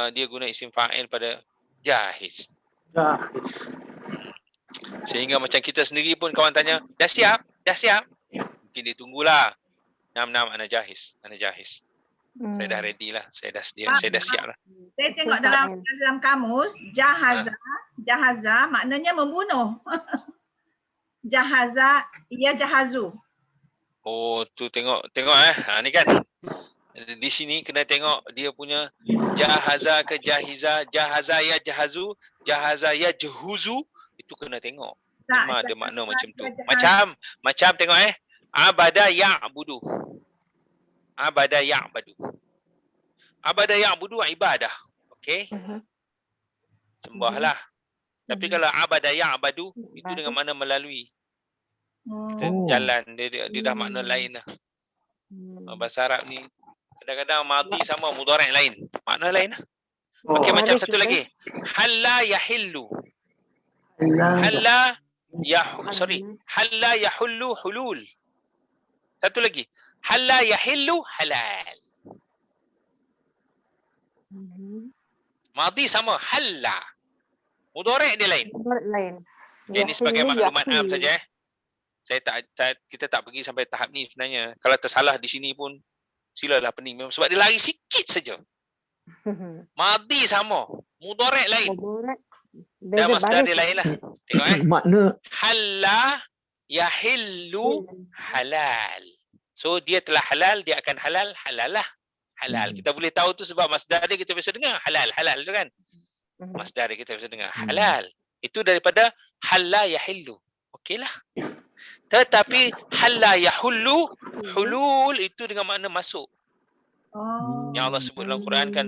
dia guna isim fa'il pada jahiz. Sehingga macam kita sendiri pun kawan tanya, dah siap? Mungkin dia tunggulah. Nam ana jahiz. Saya dah ready lah. Saya dah sedia. Saya dah siap lah. Saya tengok dalam kamus, jahaza maknanya membunuh. Jahaza, ia jahazu. Oh, tu tengok ni kan. Di sini kena tengok dia punya jahaza ke jahiza, jahaza ya jahazu, jahaza ya jahuzu, itu kena tengok. Memang ada makna macam tu. Macam tengok abada ya'budu. Abada ya'budu. Abada ya'budu ibadah. Okey? Sembahlah. Tapi kalau abada ya'budu itu dengan makna melalui. Jalan, dia dah makna lain lah. Bahasa Arab ni kadang-kadang madhi sama mudhari' lain. Makna lain lah. Okey, macam satu lagi. Halla yahillu. Halla yahullu hulul. Satu lagi. Halla yahillu halal. Madhi sama halla. Mudhari' dia lain. Okay, ini sebagai maklumat am saja. Kita tak pergi sampai tahap ni sebenarnya. Kalau tersalah di sini pun silalah pening. Sebab dia lari sikit saja. Madhi sama, mudhari' lain. Dan masdar dia lain lah. Tengok makna halla yahillu halal. So dia telah halal, dia akan halal, halalah. Halal. Kita boleh tahu tu sebab masdar dia kita biasa dengar halal tu kan. Masdar dia kita biasa dengar halal. Itu daripada halla yahillu. Okeylah. Tetapi halla yahullu, hulul itu dengan makna masuk. Yang Allah sebut dalam Quran kan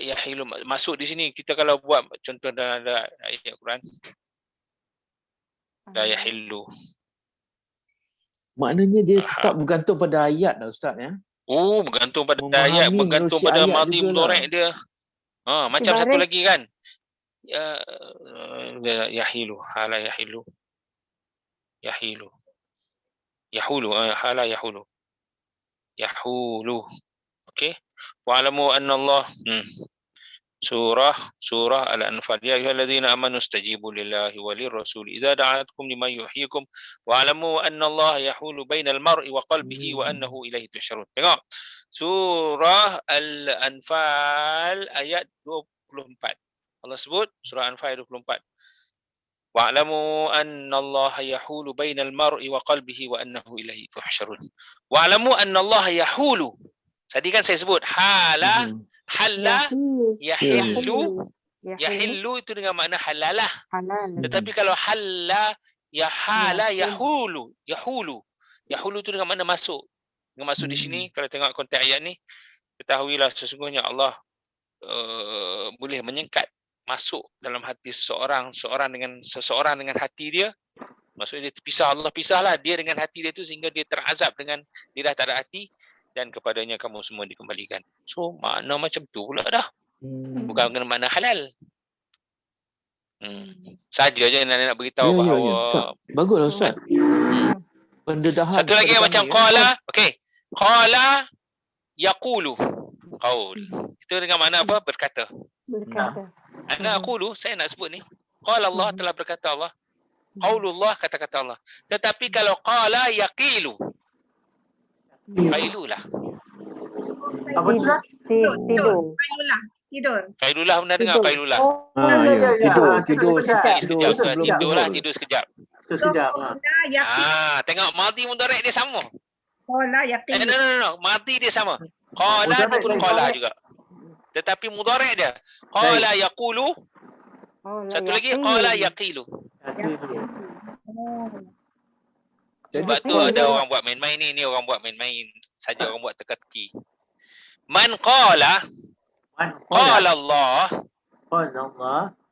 yahilu, masuk di sini. Kita kalau buat contoh dalam ayat Quran, la yahillu, maknanya dia tetap bergantung pada ayat dah Ustaz ya. Oh, bergantung pada ayat, bergantung pada madhi mudhari' dia. Macam satu lagi kan, yahilu, hala yahilu, yahulu, hala yahulu, okey. Wa'lamu anna Allah surah Al-Anfal, ya ayyuhalladzina amanu istajibu lillahi walir rasul idza da'atkum lima yuhyikum wa'lamu anna Allah yahulu bainal mar'i wa qalbihi wa annahu ilaihi tusyarun. Tengok surah Al-Anfal ayat 24. Allah sebut surah Al-Anfal ayat 24. Wa'lamu anna Allah yahulu bainal mar'i wa qalbihi wa annahu ilaihi tusyarun. Wa'lamu anna Allah yahulu. Tadi kan saya sebut halla yahillu. Yahillu itu dengan makna halalah. Tetapi kalau halla yahulu. Yahulu itu dengan makna masuk. Dengan masuk di sini, kalau tengok konteks ayat ni, ketahuilah sesungguhnya Allah boleh menyekat masuk dalam hati seseorang dengan hati dia Maksudnya dia terpisah, Allah pisahlah dia dengan hati dia tu sehingga dia terazab dengan dia dah tak ada hati dan kepadanya kamu semua dikembalikan. So makna macam tu pula dah. Bukan kena makna halal. Saja je nak beritahu bahawa Tak, baguslah Ustaz. Pendedahan. Satu lagi yang macam qala, okey. Qala yaqulu. Qaul. Itu dengan makna apa? Berkata. Berkata. Ana aqulu, saya nak sebut ni. Qala Allah, telah berkata Allah. Qaulullah, kata-kata Allah. Tetapi kalau qala yaqilu. Qailulah. Apa tu? Tidur. Tidur. Qailulah benar dengar qailulah. Tidur sekejap. Sekejap. Tengok madhi mudhari' dia sama. Qala yaqin. No. Madhi dia sama. Qala dia pun qala juga. Tetapi mudhari' dia qala yaqulu. Satu lagi qala yaqilu. Sebab tu ada orang buat main-main ni orang buat main-main saja, orang buat teka-teki. Man qala qala Allah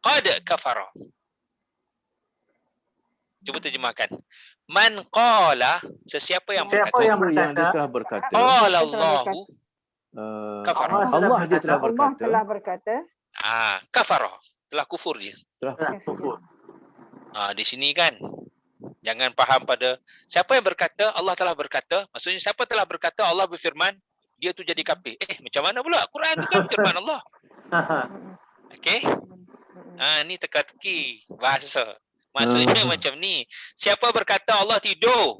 qad kafara. Cuba terjemahkan. Man qala, sesiapa yang berkata. Dia telah berkata. Qala Allahu kafara. Allah dia telah berkata. Allah telah berkata. Kafara. Telah kufur dia. Telah kufur. Di sini kan. Jangan faham pada siapa yang berkata Allah telah berkata. Maksudnya siapa telah berkata Allah berfirman, dia tu jadi kafir. Macam mana pula? Quran tu kan firman Allah. Okey. Ni teka-teki bahasa. Maksudnya macam ni. Siapa berkata Allah tidur?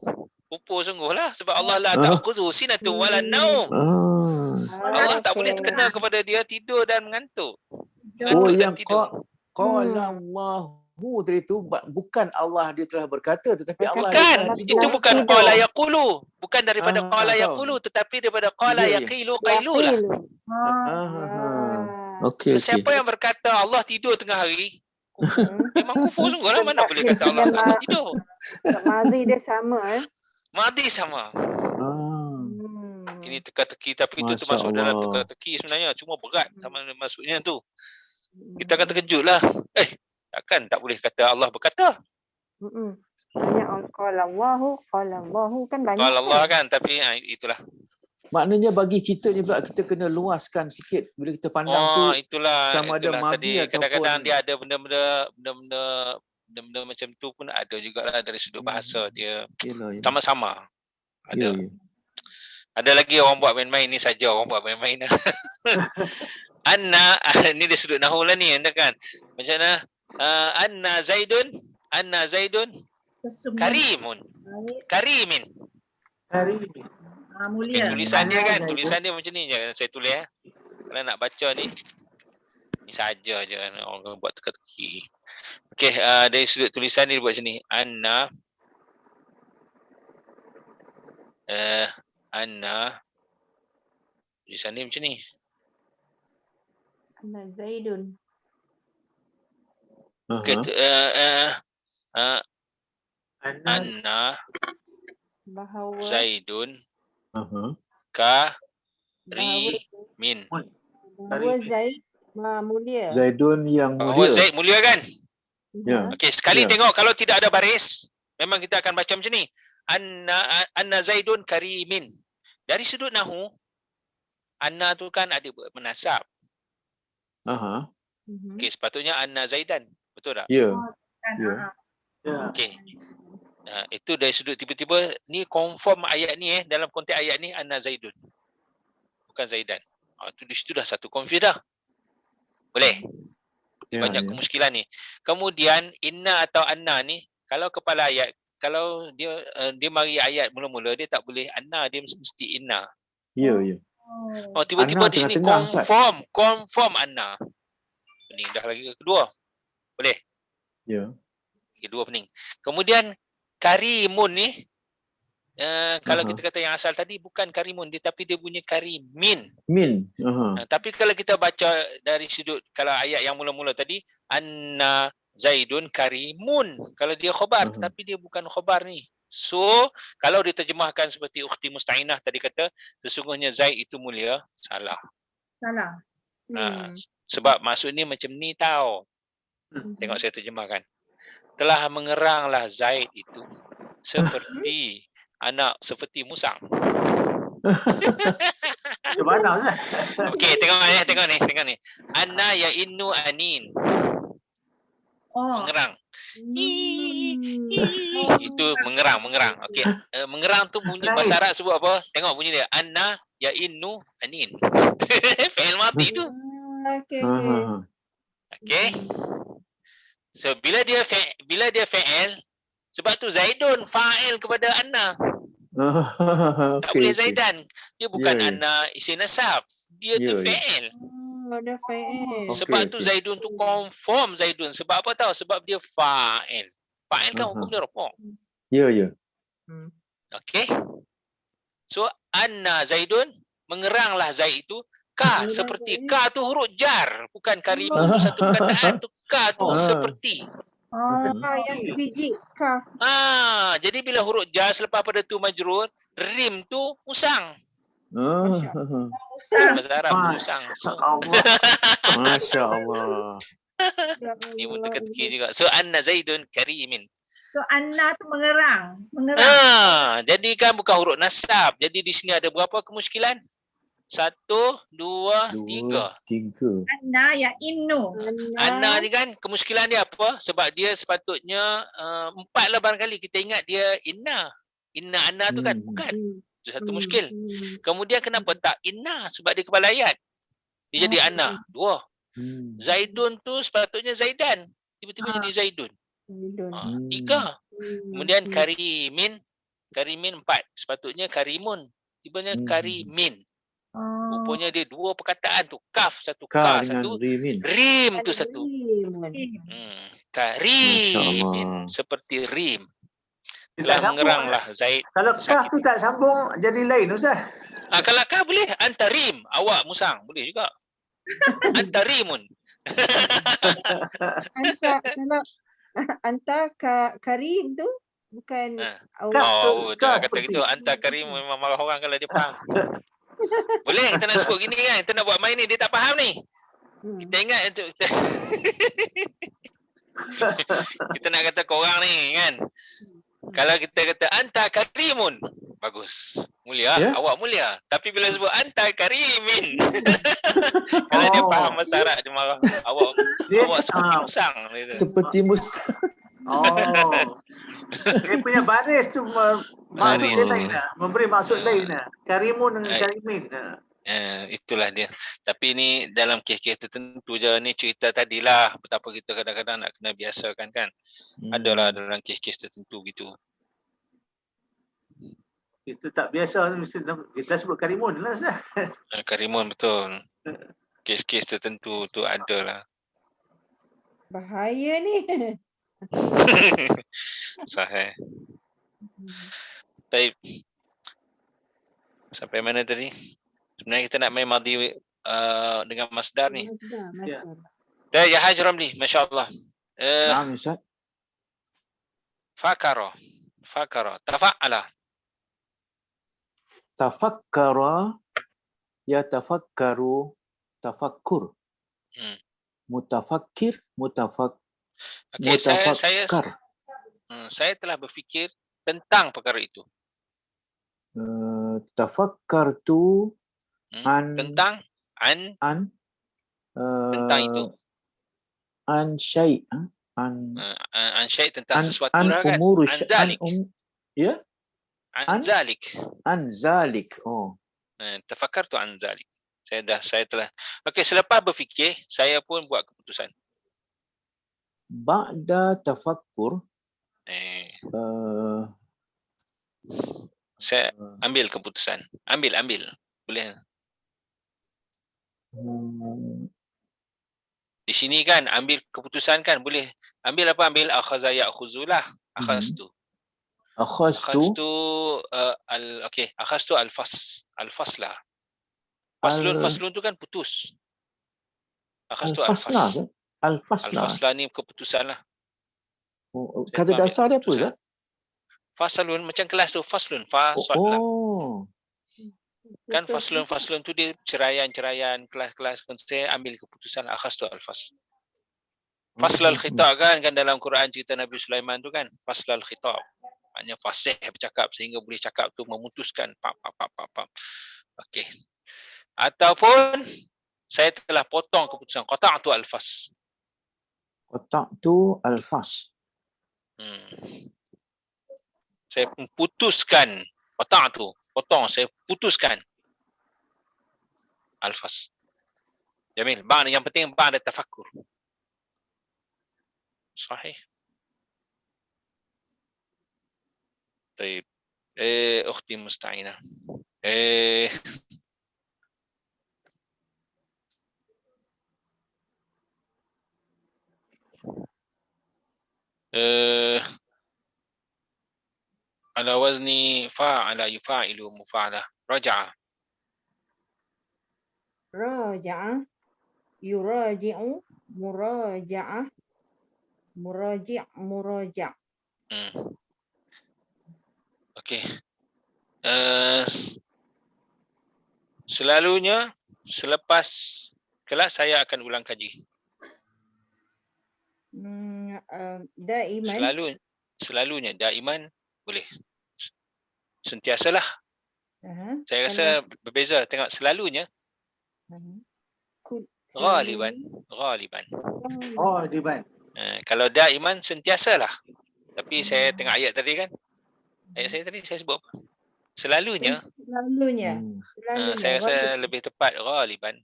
Pupur sungguhlah sebab Allah la ta'khudhu sinatun wala naum. Allah tak boleh terkena kepada dia tidur dan mengantuk. Yang qala Allahu tadi tu bukan Allah dia telah berkata tetapi Allah itu bukan qala yaqulu, bukan daripada qala yaqulu tetapi daripada qala yaqilu qailulah. Okey. Siapa yang berkata Allah tidur tengah hari, memang kufur sungguhlah, mana boleh kata Allah tidur. Madhi dia sama Madhi sama. Ini teka-teki tapi itu termasuk dalam teka-teki sebenarnya, cuma berat sama maksudnya tu. Kita akan terkejutlah. Takkan tak boleh kata Allah berkata. Banyak qala Allahu kan banyak. Qala Allah kan, tapi itulah. Maknanya bagi kita ni pula kita kena luaskan sikit bila kita pandang tu. Itulah sama ada madhi ataupun kadang-kadang dia ada benda-benda macam tu pun ada jugalah dari sudut bahasa dia. Sama-sama. Ada. Ada lagi orang buat main-main ni saja, orang buat main-main. Anna ni dari sudut nahwu lah ni, anda kan. Macam mana? Anna Zaidun karimun. Karimin. Mulia. Tulisan dia kan, tulisan dia macam ni je saya tulis. Kalau nak baca ni saja je orang buat teka-teki. Okey, dari sudut tulisan ni dia buat macam ni. Anna tulisan ni macam ni. Anna Zaidun. Okey, Anna Zaidun Karimin. Bahawa Zaid mulia. Zaidun yang mulia. Zaid mulia kan? Ya. Okey, sekali tengok kalau tidak ada baris, memang kita akan baca macam ni. Anna Zaidun Karimin. Dari sudut nahwu, Anna tu kan ada menasab. Okey, sepatutnya Anna Zaidan. Betul tak? Ya. Okey. Itu dari sudut tiba-tiba ni confirm ayat ni dalam konteks ayat ni Anna Zaidun. Bukan Zaidan. Tu di situ dah satu confuse dah. Boleh? Banyak kemuskilan ni. Kemudian inna atau anna ni kalau kepala ayat, kalau dia mari ayat mula-mula dia tak boleh anna, dia mesti inna. Ya. Tiba-tiba di sini confirm anna. Pening dah lagi kedua. Boleh? Ya. Kedua pening. Kemudian karimun ni kalau kita kata yang asal tadi bukan karimun dia, tapi dia bunyi karimin. Tapi kalau kita baca dari sudut kalau ayat yang mula-mula tadi anna Zaidun karimun, kalau dia khabar tetapi dia bukan khabar ni. So kalau diterjemahkan seperti ukhti Musta'inah tadi kata sesungguhnya Zaid itu mulia, salah. Sebab maksud ni macam ni tau. Tengok saya terjemahkan. telah mengeranglah Zaid itu seperti seperti musang. Macam mana Ustaz? Okey, tengok ni. Anna ya innu anin. Mengerang. Itu mengerang. Okey. Mengerang tu bunyi bahasa Arab sebut apa? Tengok bunyi dia. Anna ya innu anin. Fi'il madi tu. Okey. So bila dia fi'il, sebab tu Zaidun fa'il kepada Anna. Tak boleh Zaidan. Dia bukan Anna isim nasab. Dia tu fi'il. Ada fa'il. Sebab tu Zaidun tu confirm Zaidun. Sebab apa tahu? Sebab dia fa'il. Fa'il kan hukum dia rafa'. Ya. Okey. So Anna Zaidun, mengeranglah Zaid itu. Ka seperti. Ka tu huruf jar. Bukan karimun tu satu perkataan tu. Ka tu seperti. Yang biji kaf. Jadi bila huruf jar selepas pada tu majrur, rim tu musang. Bahasa Arab musang. Masya Allah. Ni pun teka-teki juga. So Anna Zaidun karimin. So Anna tu mengerang. Jadi kan bukan huruf nasab. Jadi di sini ada berapa kemuskilan? 1, 2, 3. Anna ya innu. Anna ni kan kemuskilan dia apa? Sebab dia sepatutnya 4 lah barangkali. Kita ingat dia inna. Inna Anna tu kan? Bukan. Itu satu muskil. Kemudian kenapa tak inna? Sebab dia kepala ayat. Dia jadi Anna. 2. Zaidun tu sepatutnya Zaidan. Tiba-tiba jadi Zaidun. 3. Kemudian Karimin. Karimin 4. Sepatutnya Karimun. Tibanya Karimin. Rupanya dia 2 perkataan tu. Kaf satu, ka satu, rim tu satu. Karimin. Seperti rim. Telah mengeranglah Zaid. Kalau kaf tu tak sambung jadi lain Ustaz. Kalau kaf boleh. Antarim. Awak musang. Boleh juga. Antarimun. Anta Karim tu bukan jangan kata gitu. Anta Karim memang marah orang kalau dia faham. Boleh kita nak sebut gini kan. Kita nak buat main ni. Dia tak faham ni. Kita ingat untuk kita nak kata korang ni kan. Kalau kita kata anta karimun, bagus. Mulia, awak mulia. Tapi bila sebut anta karimin. Kalau dia faham bahasa Arab dia marah. Awak seperti musang. Seperti musang. Dia punya baris tu maksud dia lain lah. Memberi maksud lain lah. Karimun dengan karimin. Itulah dia. Tapi ni dalam kes-kes tertentu je. Ni cerita tadilah betapa kita kadang-kadang nak kena biasakan kan. Adalah dalam kes-kes tertentu gitu. Itu tak biasa. Kita sebut karimun lah. Karimun betul. Kes-kes tertentu tu adalah. bahaya ni. Sahih. Baik. Sampai mana tadi? Sebenarnya kita nak main madhi dengan masdar ni. Dah ya Haj Ramli, masya-Allah. Naam Ustaz. Fakara. Tafa'ala. Tafakkara yatafakkaru tafakkur. Mutafakkir Okey, saya telah berfikir tentang perkara itu. Tafakkartu tentang itu. An syai' an syai' tentang sesuatu lah kan. An zalik. Oh. Tafakkartu an zalik. Saya telah. Okey, selepas berfikir, saya pun buat keputusan. Ba'da tafakkur. Saya ambil keputusan. Ambil. Boleh. Di sini kan ambil keputusan kan boleh. Ambil apa? Ambil akhaza ya'khuzulah. Akhaztu al-faslah. Faslun tu kan putus. Akhaztu al-faslah. Al-faslah ni keputusan lah. Kata dasar dia apa Ustaz? Faslun macam kelas tu, faslun. Kan faslun tu dia ceraian kelas-kelas. Saya ambil keputusan akhaztu al-fasl. Faslal khitab kan dalam Quran cerita Nabi Sulaiman tu kan, faslal khitab. Maknanya fasih bercakap sehingga boleh cakap tu memutuskan pap. Okey. Ataupun saya telah potong keputusan qata'tu al-fas. Qata'tu al-fas. Saya putuskan qata'tu, potong, saya putuskan al-fas. Jamil. Yang penting ba'da tafakkur. Sahih. طيب أختي مستعينة على وزن فاعل يفاعل مفاعلة رجع راجع يراجع مراجعة مراجع مراجع. Okey. Selalunya selepas kelas saya akan ulang kaji. دائما. Selalunya daiman boleh. Sentiasalah. Saya rasa berbeza tengok selalunya. Ghaliban. Kalau daiman sentiasalah. Tapi saya tengok ayat tadi kan. Ayat saya tadi saya sebut apa? Selalunya. Saya rasa lebih tepat ghaliban.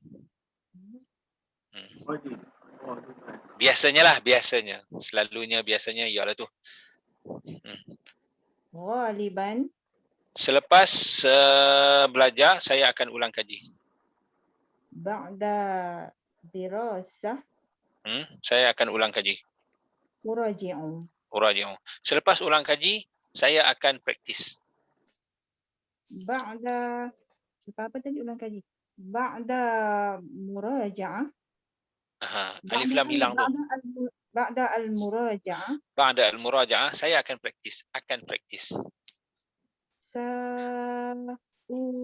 Biasanya. Selalunya biasanya ialah tu. Ghaliban. Selepas belajar saya akan ulang kaji. Ba'da dirasah. Saya akan ulang kaji. Uraji'u. Selepas ulang kaji saya akan praktis. Ba'da apa tadi ulang kaji? Ba'da muraja'ah. Alif lam hilang tu. Ba'da al-muraja'ah. Ba'da al-muraja'ah saya akan praktis.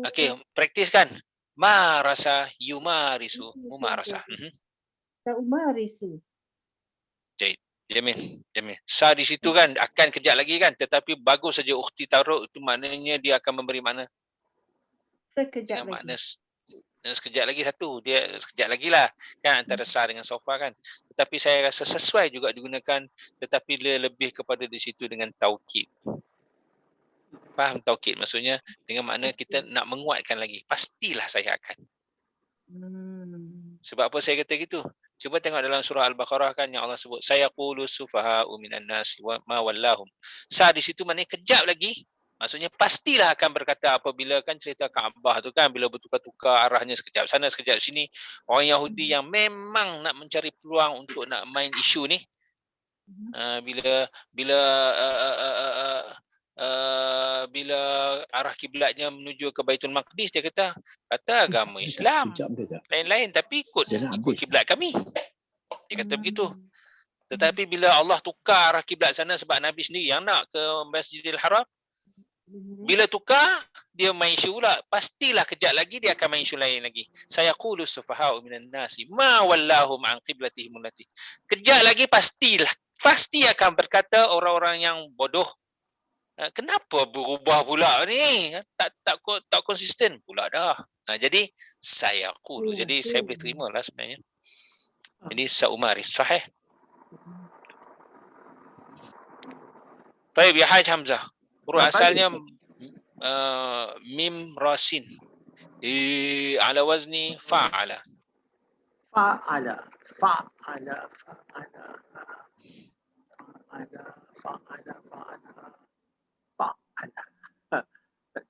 Okey, praktis kan? Marasa yumarisu mumarasa. Saumarisu. Jamil. Sa di situ kan akan kejap lagi kan, tetapi bagus saja ukhti taruh itu maknanya dia akan memberi makna. Sekejap lagi. Makna sekejap lagi satu, dia sekejap lagi lah kan antara sa dengan sofa kan. Tetapi saya rasa sesuai juga digunakan, tetapi dia lebih kepada di situ dengan taukid. Faham taukid maksudnya dengan makna kita nak menguatkan lagi. Pastilah saya akan. Sebab apa saya kata gitu? Cuba tengok dalam surah Al-Baqarah kan yang Allah sebut sayaqulu sufaha'u minan nasi wa ma wallahum. Sa di situ maknanya kejap lagi. Maksudnya pastilah akan berkata apabila kan cerita Kaabah tu kan bila bertukar-tukar arahnya sekejap sana sekejap sini. Orang Yahudi yang memang nak mencari peluang untuk nak main isu ni. Bila arah kiblatnya menuju ke Baitul Maqdis dia kata agama Islam lain-lain tapi ikut kiblat kami. Dia kata begitu. Tetapi bila Allah tukar arah kiblat sana sebab Nabi sendiri yang nak ke Masjidil Haram, bila tukar dia main isu pula, pastilah kejap lagi dia akan main isu lain lagi. Sayaqulu sufaha'u minan nasi ma wallahum an qiblatihim allati. Kejap lagi pasti akan berkata orang-orang yang bodoh, kenapa berubah pula ni? Tak konsisten pula dah. Jadi saya qulu. Jadi saya boleh terima lah sebenarnya. Jadi saumaris sahih. Baik ya Haj Hamzah. Huruf asalnya mim rasin. Ala wazni fa'ala. Fa'ala.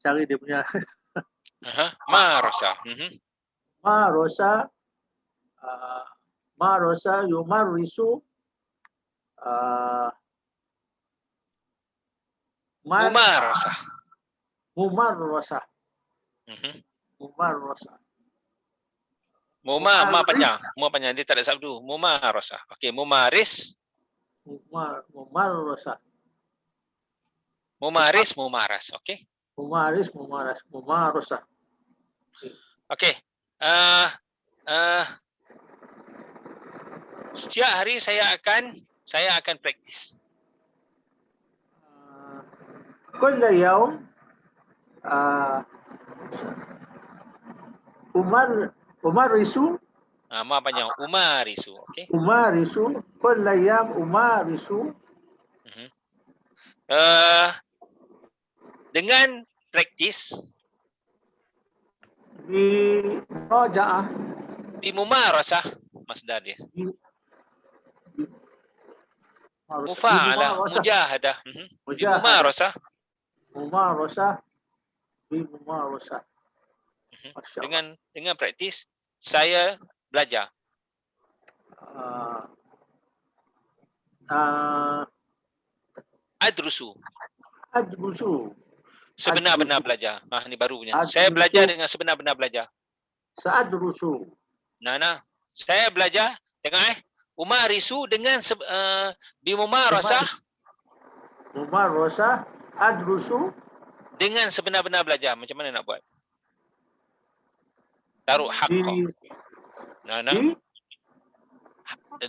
Cari dia punya marasa. Marasa yumarrisu mumarasa. Ma panjang dia tak ada sabdu. Mumarasa. Okey, mumaris. Mumaris, mumaras, okey? Mumarasa. Okey. Setiap hari saya akan praktis. كل يوم أمارس Ma panjang. Umarisu. Okey. أمارس كل يوم أمارس Dengan praktis بمراجعة bimumarasah masdar dia. Mufa'alah, mujahadah. Bimumarasah. بممارسة Dengan praktis saya belajar. Adrusu. Sebenar-benar belajar. Ni baru punya. Saya belajar dengan sebenar-benar belajar. سأدرس Nah. Saya belajar tengok umarisu dengan bimumarasah ممارسة أدرس dengan sebenar-benar belajar. Macam mana nak buat? Taruh haqqa.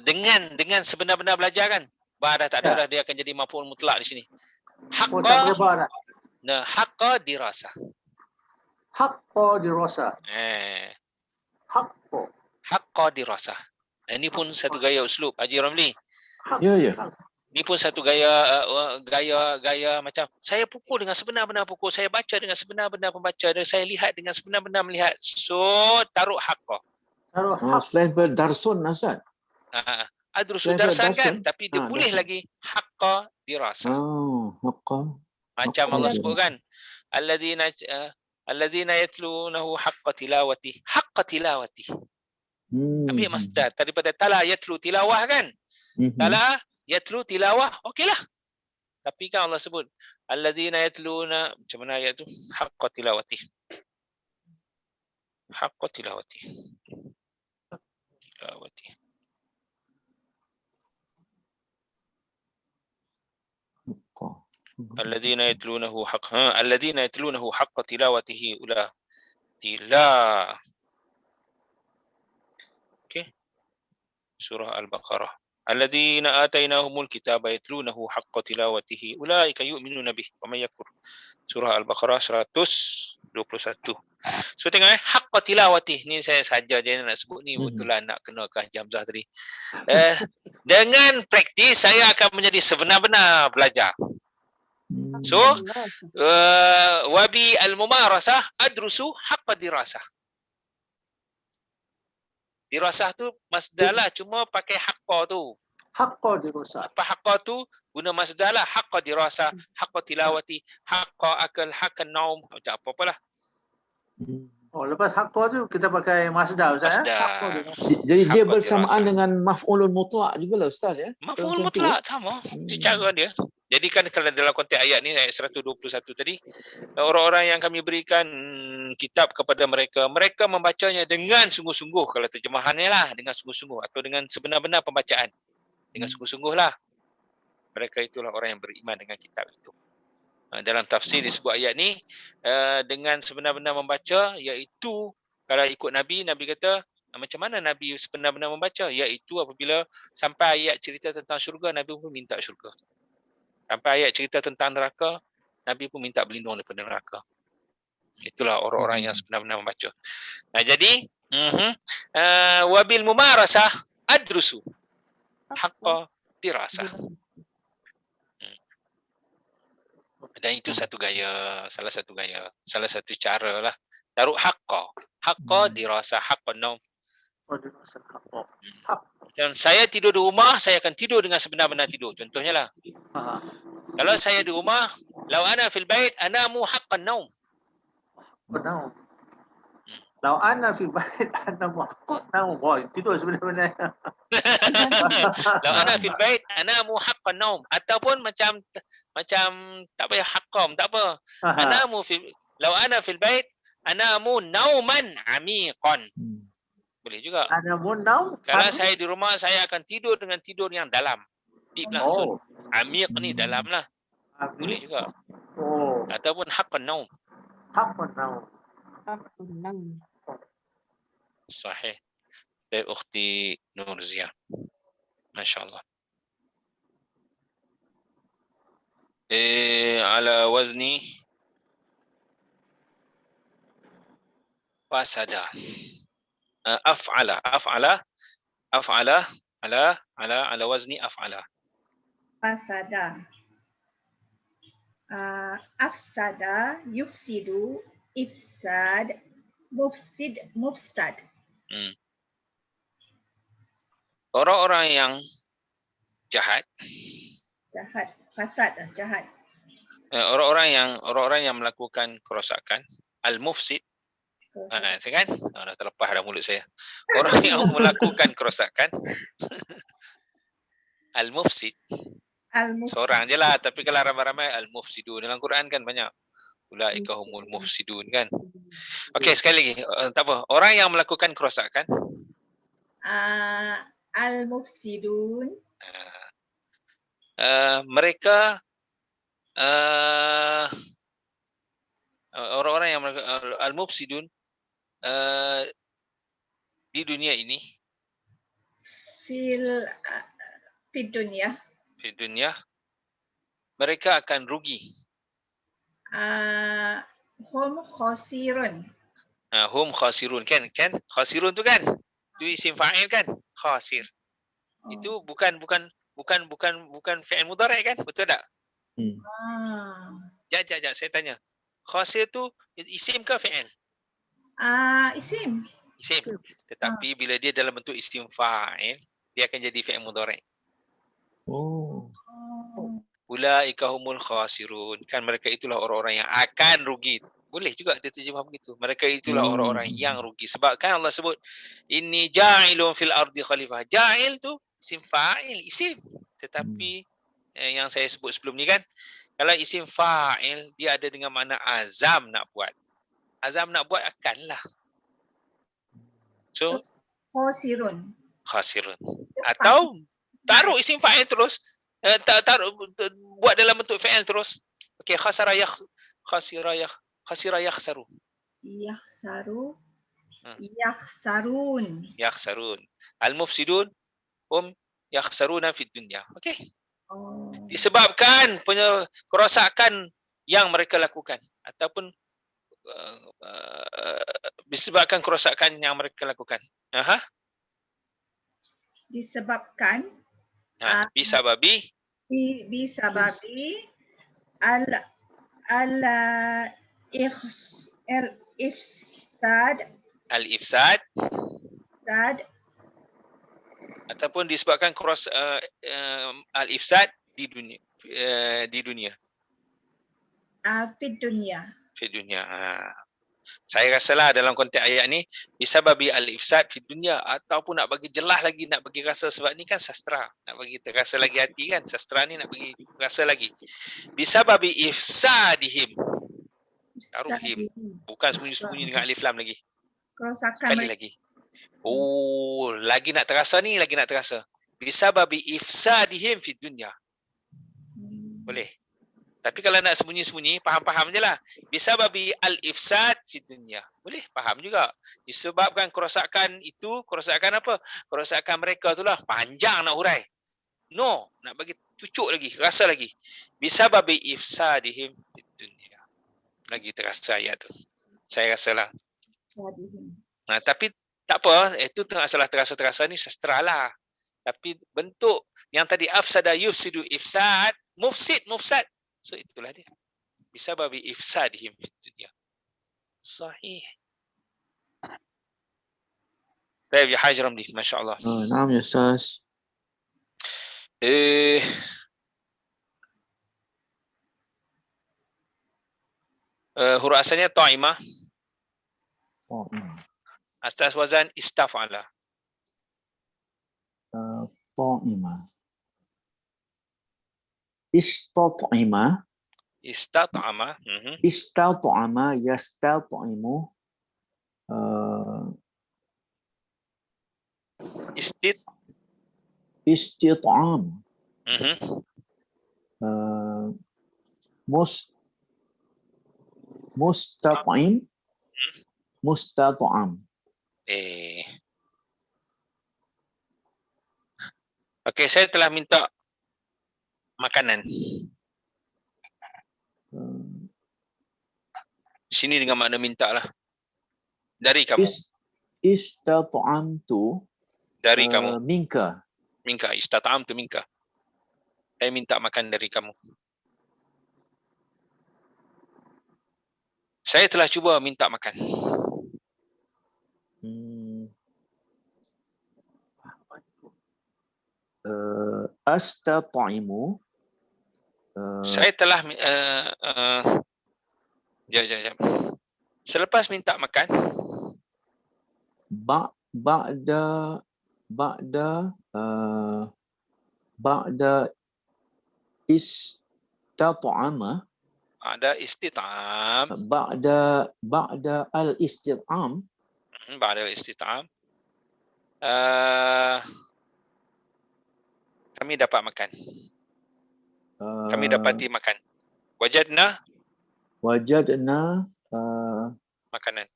Dengan sebenar-benar belajar kan? Dah tak ada dah, dia akan jadi maf'ul mutlak di sini. Haqqa. Nah, haqqa dirasah. haqqa dirasa. Haqqa dirasah. Ini pun satu gaya uslub Haji Ramli. Ya, ya. Ini pun satu gaya macam saya pukul dengan sebenar-benar pukul, saya baca dengan sebenar-benar pembaca, dan saya lihat dengan sebenar-benar melihat. So taruh haqqa. Selain berdarsun Ustaz. Adrusu darsan kan, tapi dia boleh lagi haqqa dirasah. Haqqa. Macam Allah sebut kan, alladzina yatlunahu haqqa tilawati. Haqqa tilawati. Ambil masdar daripada tala yatlu tilawah kan. Tala yatlu tilawah, okeylah. Tapi kan Allah sebut alladzina yatluna, macam mana ayat tu? Haqqa tilawati. Haqqa tilawati. Tilawati. Alladzina yatlunahu haqqa alladzina yatlunahu haqqa tilawatihi ula tila. Okey. Surah Al-Baqarah. Alladzina atainahumul kitaba yatlunahu haqqa tilawatihi ulaika yu'minuna bih wa may yakfur. Surah Al-Baqarah 121. So tengok haqqa tilawati ni saya saja je nak sebut ni, betul lah nak kena ke Haji Hamzah tadi. Dengan praktis saya akan menjadi sebenar-benar belajar. So wabi al-mumarasah adrusu haqqa dirasah. Dirasah tu masdar lah, cuma pakai haqqa tu. Haqqa dirasah. Apa haqqa tu? Guna masdar lah. Haqqa dirasah, haqqa tilawati, haqqa akal, haqqa naum, macam apa-apalah. Oh, lepas haqqa tu kita pakai masdar Ustaz. Jadi dia bersamaan dengan maf'ulun mutlak jugalah Ustaz ya. Maf'ul mutlak sama secara dia. Jadi kan kalau dalam konteks ayat ni ayat 121 tadi, orang-orang yang kami berikan kitab kepada mereka, mereka membacanya dengan sungguh-sungguh, kalau terjemahannya lah dengan sungguh-sungguh atau dengan sebenar-benar pembacaan. Dengan sungguh-sungguh lah. Mereka itulah orang yang beriman dengan kitab itu. Dalam tafsir disebut ayat ni dengan sebenar-benar membaca, iaitu kalau ikut Nabi kata macam mana Nabi sebenar-benar membaca, iaitu apabila sampai ayat cerita tentang syurga, Nabi pun minta syurga. Sampai ayat cerita tentang neraka, Nabi pun minta berlindung daripada neraka. Itulah orang-orang yang sebenar-benar membaca. Nah, jadi wabil mumarasah adrusu haqqa dirasah. Dan itu satu gaya, salah satu cara lah. Taruh haqqa dirasah, haqqa naum. Dan saya tidur di rumah, saya akan tidur dengan sebenar-benar tidur. Contohnya lah. Kalau saya di rumah, lau ana fil bait anamu haqqan naum. Lau ana fil bait anamu haqqan naum. Wah, tidur sebenar-benar. Lau ana fil bait anamu haqqan naum. Ataupun macam tak payah haqqam, tak apa. Lau ana fil bait anamu nauman amiqan. Boleh juga. Kalau saya di rumah, saya akan tidur dengan tidur yang dalam. Deep langsung. Amiq ni dalam lah. Boleh juga. Ataupun haqqan naum. Haqqan naum. Sahih. Dari Ukhti Nurzia. Masya-Allah. Ala wazni fasada. Af'ala ala wazni af'ala. Fasada. Afsada, yufsidu, ifsad, mufsad. Orang-orang yang jahat, Fasad, jahat. orang-orang yang melakukan kerosakan, al-mufsid. Saya kan? Dah terlepas dah mulut saya. Orang yang melakukan kerosakan, al-mufsid. Seorang je lah, tapi kalau ramai-ramai al-mufsidun. Dalam Quran kan banyak. Ulaika humul mufsidun kan. Okey, sekali lagi. Tak apa. Orang yang melakukan kerosakan, Al-mufsidun. Mereka orang-orang yang al-mufsidun di dunia ini, Fil dunia. Mereka akan rugi. Hum khasirun. Hum khasirun kan? Khasirun tu kan? Itu isim fa'il kan? Khasir. Itu bukan fi'il mudhari' kan? Betul tak? Jap, saya tanya. Khasir tu isim ke fi'il? Isim. Isim. Tetapi bila dia dalam bentuk isim fa'il, dia akan jadi fi'il mudhari'. Ulaika humul khasirun. Kan mereka itulah orang-orang yang akan rugi. Boleh juga dia terjemah begitu. Mereka itulah orang-orang yang rugi. Sebab kan Allah sebut, inni ja'ilun fil ardi khalifah. Ja'il tu isim fa'il, isim. Tetapi yang saya sebut sebelum ni kan, kalau isim fa'il, dia ada dengan makna azam nak buat. Azam nak buat akanlah. So, Khasirun. Atau taruh isim fa'il terus, buat dalam bentuk fi'il terus. Okey, khasira yakhsaru. Yakhsarun. Al-mufsidun hum yakhsaruna fid dunya. Okey. Disebabkan kerosakan yang mereka lakukan ataupun disebabkan kerosakan yang mereka lakukan. Disebabkan bisababi al-ifsad ataupun disebabkan al-ifsad di dunia. Fi dunia. Saya rasalah dalam konteks ayat ni bisababi al-ifsad fi dunia, ataupun nak bagi jelas lagi, nak bagi rasa, sebab ni kan sastra, nak bagi terasa lagi hati kan, sastra ni nak bagi rasa lagi. Bisababi ifsadihim. Taruh him, bukan sembunyi-sembunyi dengan alif lam lagi. Sekali lagi. Lagi nak terasa ni, lagi nak terasa. Bisababi ifsadihim fi dunya. Boleh. Tapi kalau nak sembunyi-sembunyi, faham-faham je lah. Bisababi al-ifsad fi dunya. Boleh, faham juga. Disebabkan kerosakan itu, kerosakan apa? Kerosakan mereka tu lah. Panjang nak hurai. No, nak bagi cucuk lagi, rasa lagi. Bisababi ifsadihim fi dunya. Lagi terasa ayat tu. Saya rasalah. Tapi tak apa, itu tengah salah terasa-terasa ni sastra lah. Tapi bentuk yang tadi afsada yufsidu ifsad, mufsad. So itulah dia. Bisababi ifsadihim fid dunya. Sahih. Baik ya Haj Ramli, masya-Allah. Naam ya Ustaz. Huruf asalnya ta'imah. Atas wazan istaf'ala. Ta'imah. Istat'ima. Istat'ama yastat'imu. Istit'am. Mustat'im. Mustat'am. Okey, saya telah minta makanan. Sini dengan makna minta lah. Dari kamu. Istata'amtu Dari kamu. minka. Minka. Istata'amtu minka. Saya minta makan dari kamu. Saya telah cuba minta makan. Astata'imu. Saya telah jap. Selepas minta makan, ba'da istata'ama. ada istit'am. Ba'da al-istit'am. Ba'da al-istit'am. Kami dapat makan. Kami dapati makan. Wajadna makanan.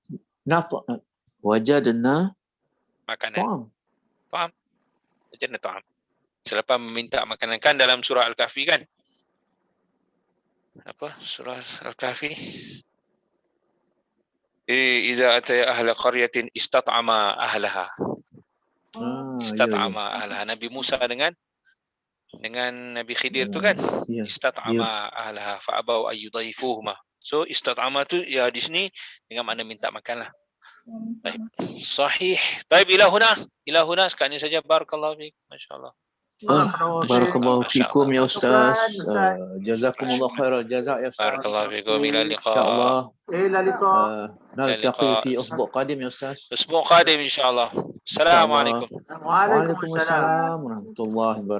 Wajadna Makanan. Ta'am. Wajadna ta'am. Selepas meminta makanan, kan dalam surah Al-Kahfi kan? Apa? Surah Al-Kahfi. Iza ataya ahla qaryatin istat'ama ahlaha. Istat'ama ahlaha. Nabi Musa dengan Nabi Khidir tu kan? Istat'ama ahlaha fa'abau ayyudhaifuhuma. So istat'ama tu ya di sini dengan makna minta makan lah. Baik. Sahih. Baik, ila huna sekarang saja. Barakallahu fiik. Masya-Allah. Barakallahu fikum ya Ustaz. Jazakumullah khairal jazak ya Ustaz. Barakallahu fikum. Ila liqa. Insyaallah. Ila liqa. Naltaqi fi usbu' qadim ya Ustaz. Usbu' qadim insyaallah. Assalamualaikum. Waalaikumsalam warahmatullahi wabarakatuh.